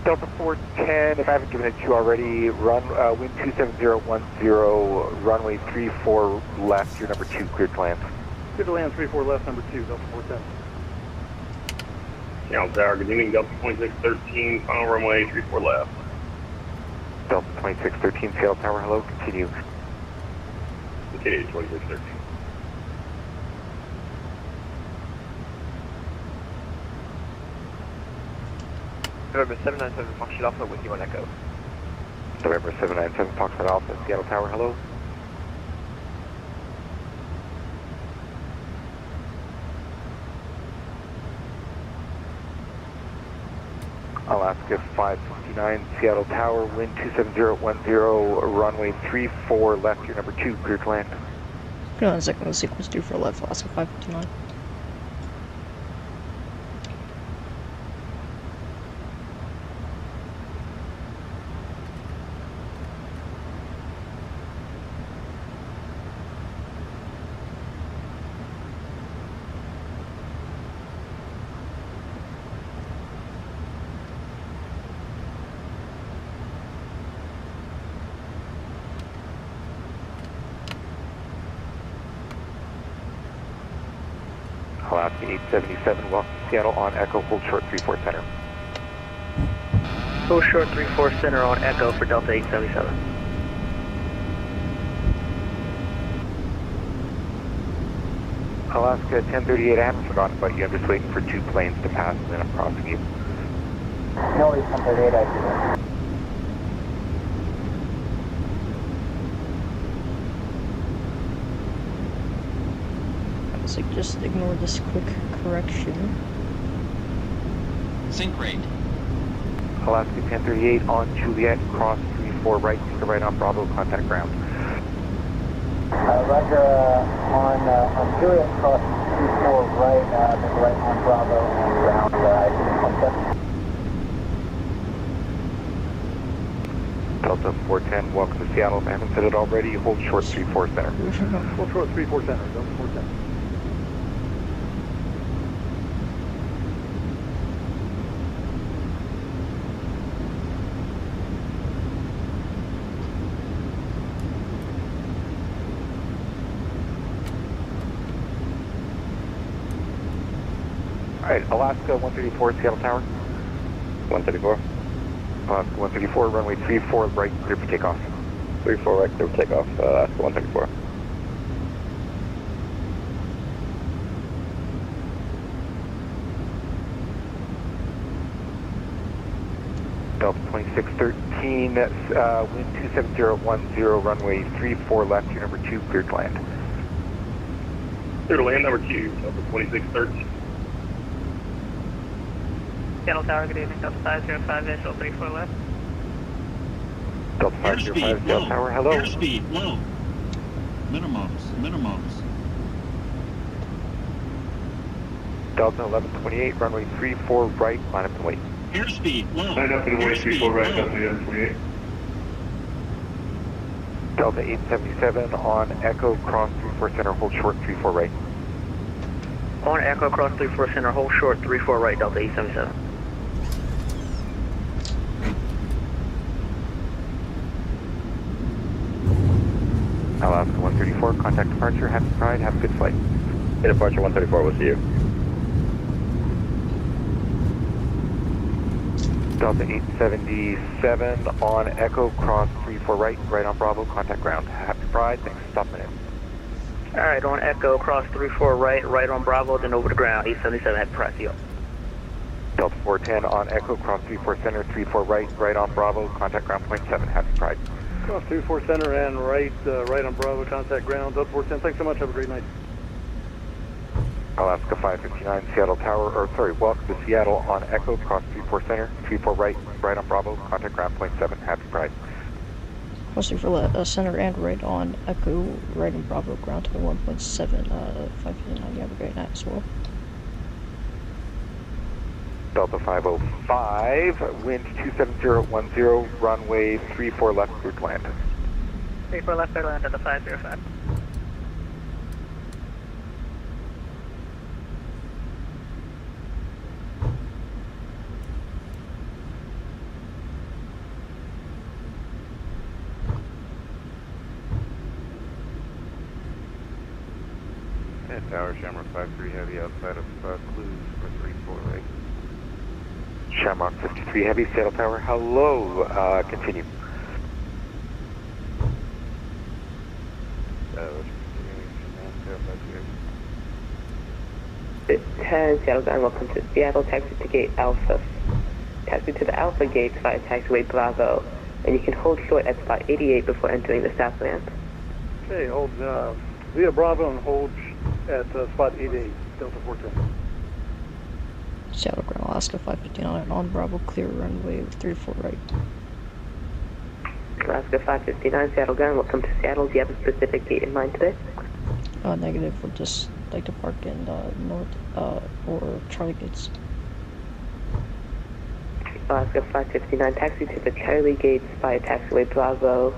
Delta 410, if I haven't given it to you already, wind 27010, runway 34 left, your number 2, cleared to land. Clear to land 34 left, number 2, Delta 410. Seattle Tower, good evening, Delta 2613, final runway 34 left. Delta 2613, Seattle Tower, hello, continue. Continue 2613. November 797 Foxtrot Alpha with you on Echo. November 797, Foxtrot Alpha, Seattle Tower, hello. Alaska 559, Seattle Tower, wind 27010, runway 34 left, your number 2, cleared to land. Hold on a second, sequence 2 for left, Alaska 559. Alaska 877, welcome to Seattle on Echo, hold short 34 center. Hold short 34 center on Echo for Delta 877. Alaska 1038, I haven't forgotten about you, I'm just waiting for 2 planes to pass and then I'm crossing you. No worries, 1038, I see. So just ignore this quick correction. Sync rate. Alaska 1038 on Juliet, cross 34 right, take a right on Bravo, contact ground. Roger, on Juliet, cross 34 right, make a right on Bravo, and ground, I Delta 410, welcome to Seattle. If I haven't said it already, hold short 34 center. Hold short 34 center, Delta 410. Alright, Alaska 134, Seattle Tower. 134. Alaska 134, runway 34 right, clear for takeoff. 34 right, clear for takeoff, Alaska 134. Delta 2613, wind 27010, runway 34 left, your number 2, cleared to land. Clear to land, number 2, Delta 2613. Seattle Tower, good evening, Delta 505, visual 34 left. Delta 505, Seattle Tower, hello. Airspeed, low. Minimums. Delta 1128, runway 34 right, line up and wait. Airspeed, low. Line up and wait, 34 right, Delta 1128. Delta 877 on Echo, cross 34 center, hold short 34 right. On Echo, cross 34 center, hold short 34 right, Delta 877. Alaska 134, contact departure, happy Pride, have a good flight. Departure 134, we'll see you. Delta 877 on Echo, cross 34 right, right on Bravo, contact ground, happy Pride. Thanks for stopping in. Alright, on Echo, cross 34 right, right on Bravo, then over the ground, 877 at Pride Field. Delta 410 on Echo, cross 34 center, 34 right, right on Bravo, contact ground point 7, happy Pride. Cross 34 center and right, right on Bravo, contact ground, Delta 410. Thanks so much, have a great night. Alaska 559, Seattle Tower, or sorry, welcome to Seattle on Echo, cross 34 center, 34 right, right on Bravo, contact ground point 7, happy Pride. Mostly for center and right on Echo, right on Bravo, ground to 1.7, 559, you have a great night as well. Delta 505, wind 27010, runway 34 left, clear to land. 34 left, clear to land at the 505. Tower, Shamrock 53 Heavy outside of Clues for 34 right. Shamrock 53 Heavy, Seattle Tower, hello, continue. It's 10, Seattle Gun, welcome to Seattle, taxi to gate Alpha. Taxi to the Alpha gate via taxiway Bravo, and you can hold short at spot 88 before entering the south ramp. Okay, hold via Bravo and hold at spot 88, Delta 410. Seattle ground, Alaska 559 on Bravo, clear runway 34 right. Alaska 559, Seattle Gun, welcome to Seattle. Do you have a specific gate in mind today? Negative, we'd just like to park in North or Charlie gates. Alaska 559, taxi to the Charlie gates via taxiway Bravo.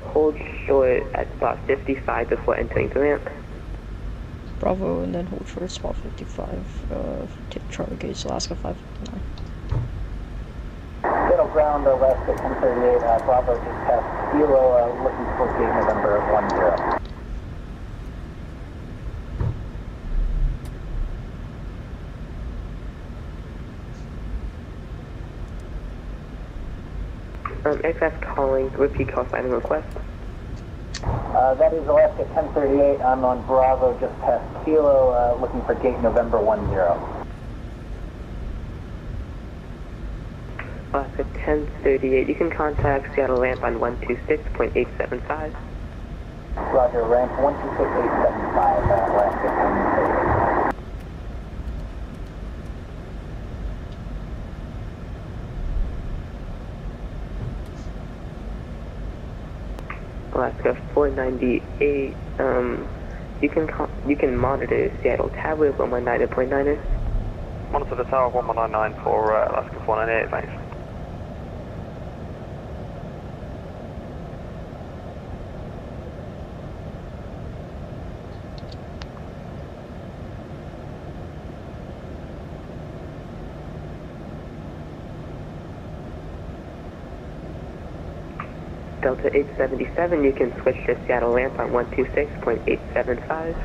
Hold short at spot 55 before entering the ramp. Bravo, and then hold short spot 55, take Charlie gates, Alaska 559. Middle ground, west at 1038, Bravo just past Kilo, looking for gate November 10. Aircraft calling, repeat call signing request. That is Alaska 1038. I'm on Bravo just past Kilo, looking for gate November 10. Alaska 1038, you can contact Seattle ramp on 126.875. Roger, ramp 126.875, Alaska 1038. Alaska 498, you can monitor Seattle Tower 119.9. Monitor the tower 1199 for Alaska 498, thanks. Delta 877, you can switch to Seattle ramp on 126.875.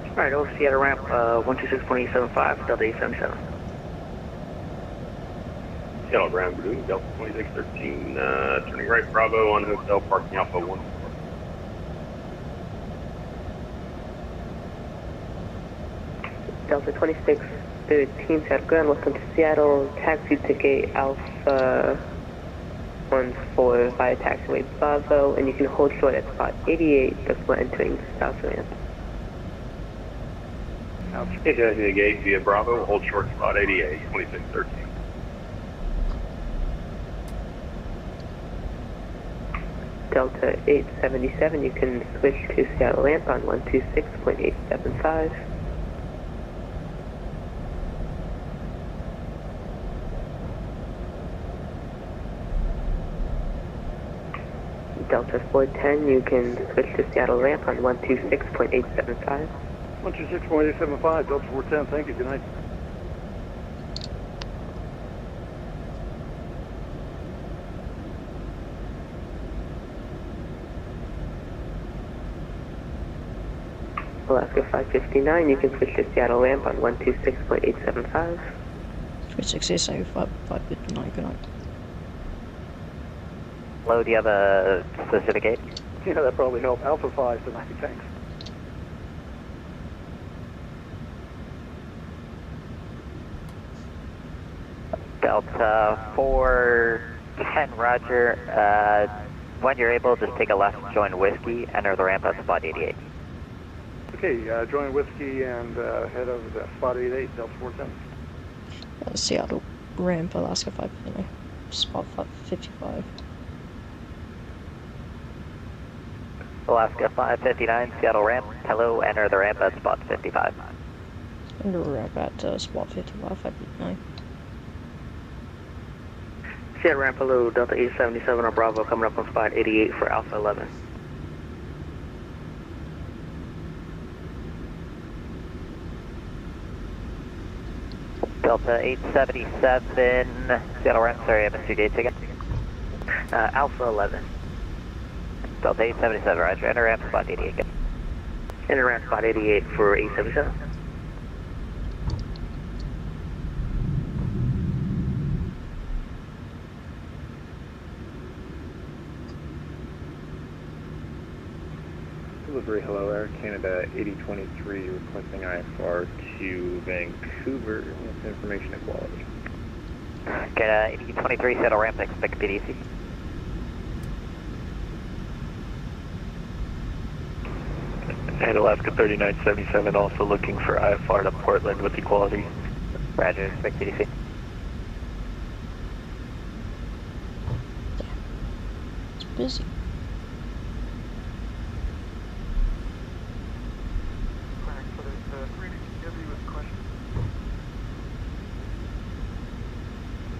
Alright, over Seattle ramp, 126.875, Delta 877. Seattle ground, Blue, Delta 2613, turning right, Bravo on Hotel, parking Alpha 1. Delta 2613, Seattle ground, welcome to Seattle, taxi to gate Alpha 14 via taxiway Bravo, and you can hold short at spot 88 before entering the south ramp. Hey, taxi to gate via Bravo, hold short spot 88, 2613. Delta 877, you can switch to Seattle ramp on 126.875. Delta 410, you can switch to Seattle ramp on 126.875. 126.875, Delta 410, thank you, good night. Alaska 559, you can switch to Seattle ramp on 126.875. 368, 559, good night. Hello, do you have a specific gate? Yeah, that probably helped. Alpha 5 to 90, thanks. Delta 410, roger. When you're able, just take a left, join Whiskey, enter the ramp at spot 88. Okay, join Whiskey and head over to spot 88, Delta 410. Seattle ramp, Alaska 5, spot 55. Alaska 559, Seattle ramp. Hello, enter the ramp at spot 55. Enter ramp at spot 55, 559. Seattle ramp, hello, Delta 877 on Bravo, coming up on spot 88 for Alpha 11. Delta 877, Seattle ramp, sorry, I missed your gates again. Alpha 11. Delta 877, roger, enter ramp spot 88 again. Enter ramp spot 88 for 877. Delivery, hello, Air Canada 8023 requesting IFR to Vancouver with information equality. Get 8023, Seattle ramp, expect PDC. And Alaska 3977 also looking for IFR to Portland with equality. Roger, expect PDC. It's busy.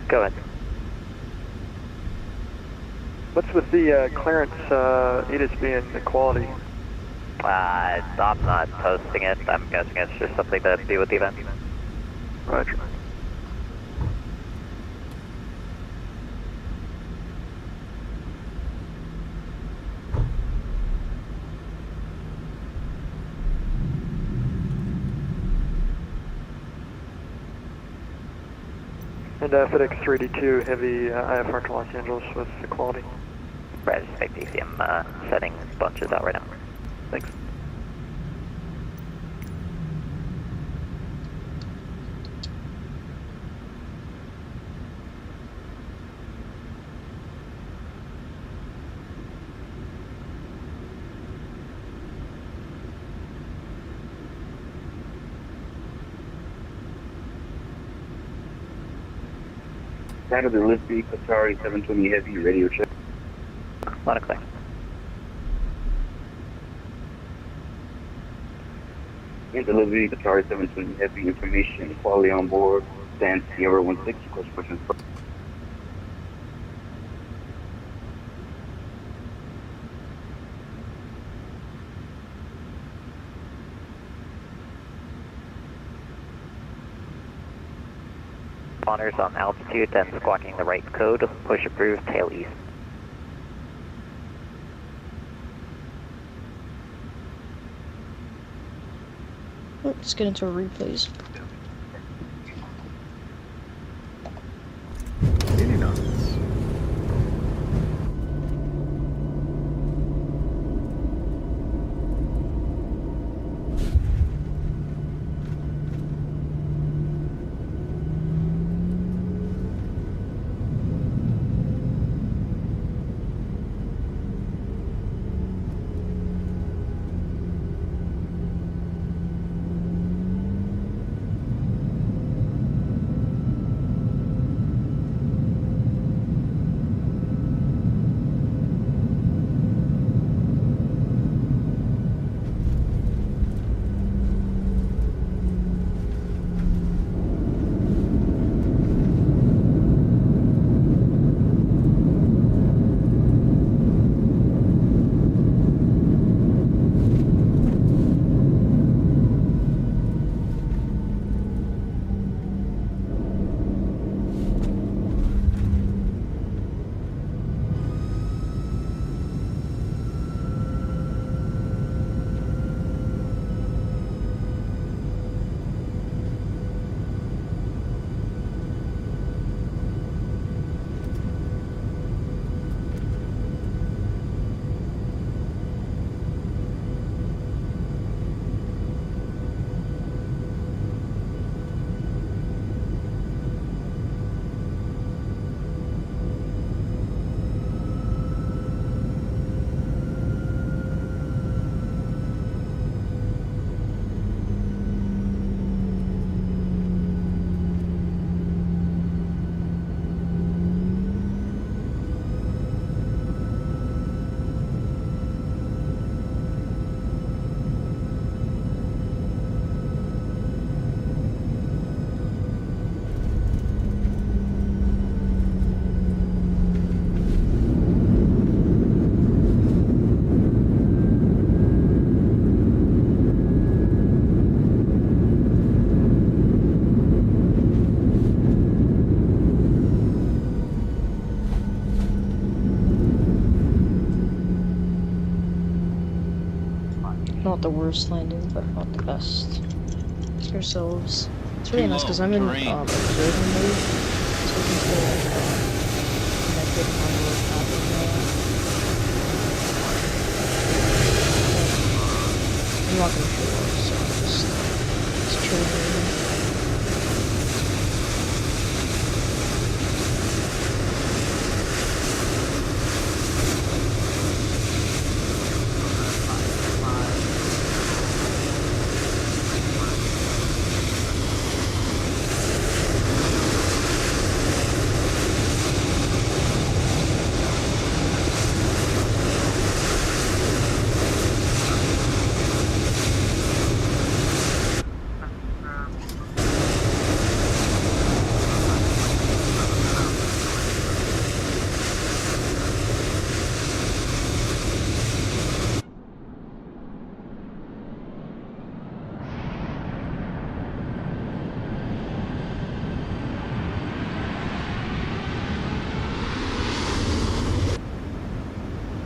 Go ahead. What's with the clearance ATIS being equality? I'm not posting it. I'm guessing it's just something to do with the event. Roger. And FedEx 382 heavy IFR to Los Angeles with equality. Roger, expect PDC. I'm setting bunches out right now. Thanks. Out of the Liffey, Qatari 720 heavy radio check. Lot of clear. In delivery, Qatari 720 heavy information, quality on board, stand Sierra 16, question. Spawners on altitude, then squawking the right code, push approved, tail east. Let's get into replays. not the worst landing, but not the best. Ask yourselves. It's really Too nice low, because I'm in terrain. observing mode, so we can feel like connected on the road map and I'm not gonna show up, so I'm just chilling.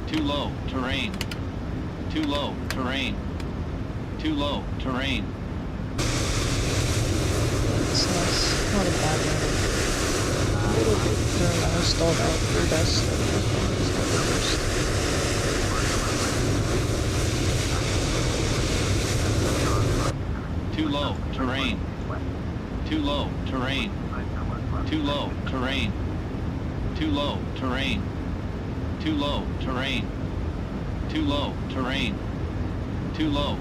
Too low, terrain. Too low, terrain. Too low, terrain. It's nice. Not a bad landing. A little bit stalled out for best, so it's not the worst. Too low, terrain. Too low, terrain. Too low, terrain. Too low, terrain. Too low, terrain. Too low, terrain. Too low.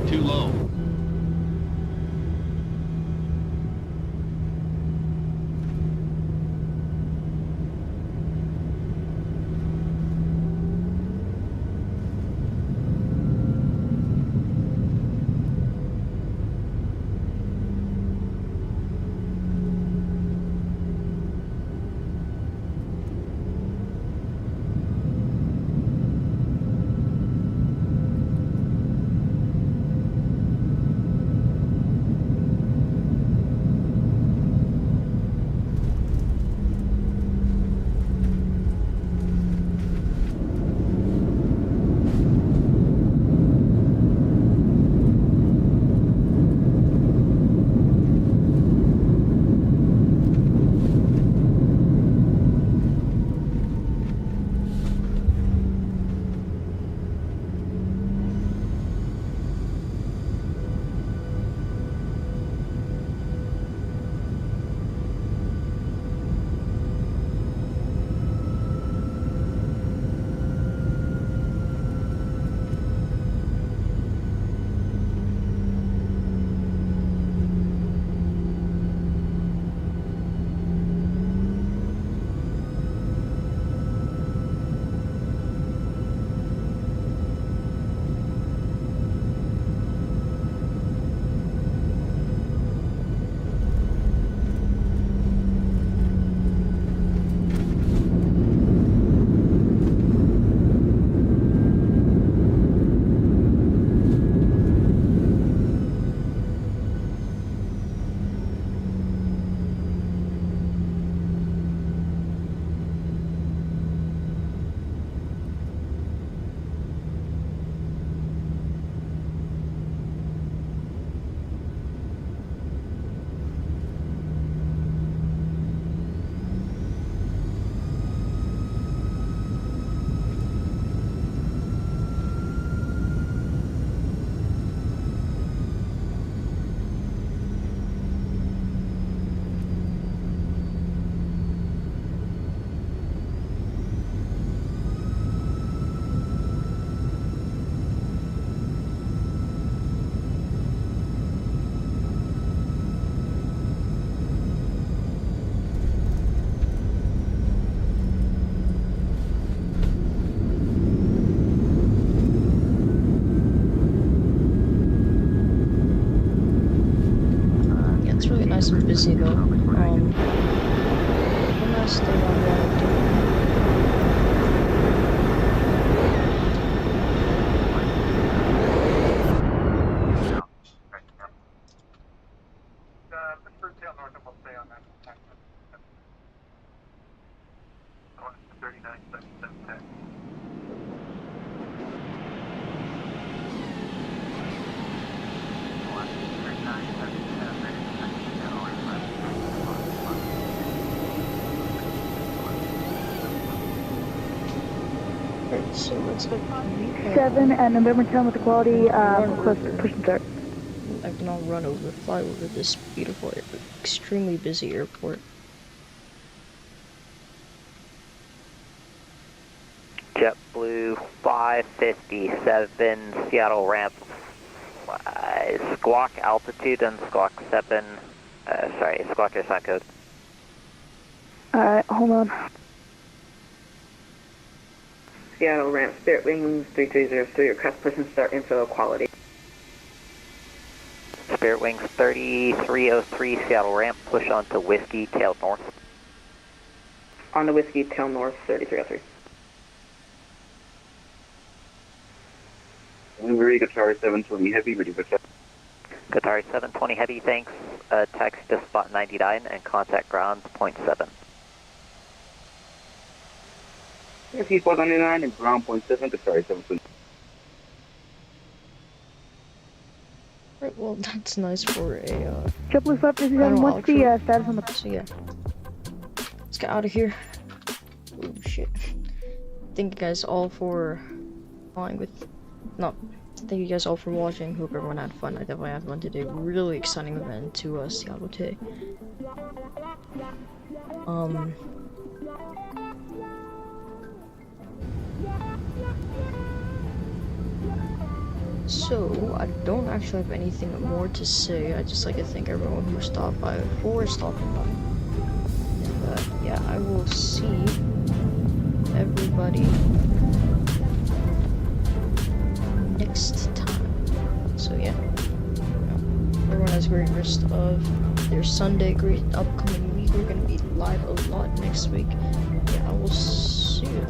Too low. nice and busy though. One last thing I want to do. So let's go 7 and November 10 with the quality, push and start. I can all fly over this beautiful, extremely busy airport. JetBlue 557 Seattle ramp. Squawk altitude and squawk 7. Squawk your sign code. Alright, hold on. Seattle ramp, Spirit Wings 3303, request push and start info quality. Spirit Wings 3303 Seattle ramp, push on to Whiskey, tail north. On the Whiskey, tail north 3303. Delivery, Qatari 720 Heavy, ready for check. Qatari 720 Heavy, thanks. Taxi to spot 99 and contact ground .7. Taxi spot 99 and ground .7, Qatari 720. Right, well, that's nice for a, JetBlue 557, what's the status on the... So yeah. Let's get out of here. Oh shit. Thank you guys all for flying with... No. Thank you guys all for watching. Hope everyone had fun. I definitely had fun today. Really exciting event to Seattle today. So, I don't actually have anything more to say. I just like to thank everyone who stopped by for stopping by. And yeah, I will see everybody next time. So yeah, everyone has a great rest of their Sunday, great upcoming week. We're gonna be live a lot next week. Yeah, I will see you.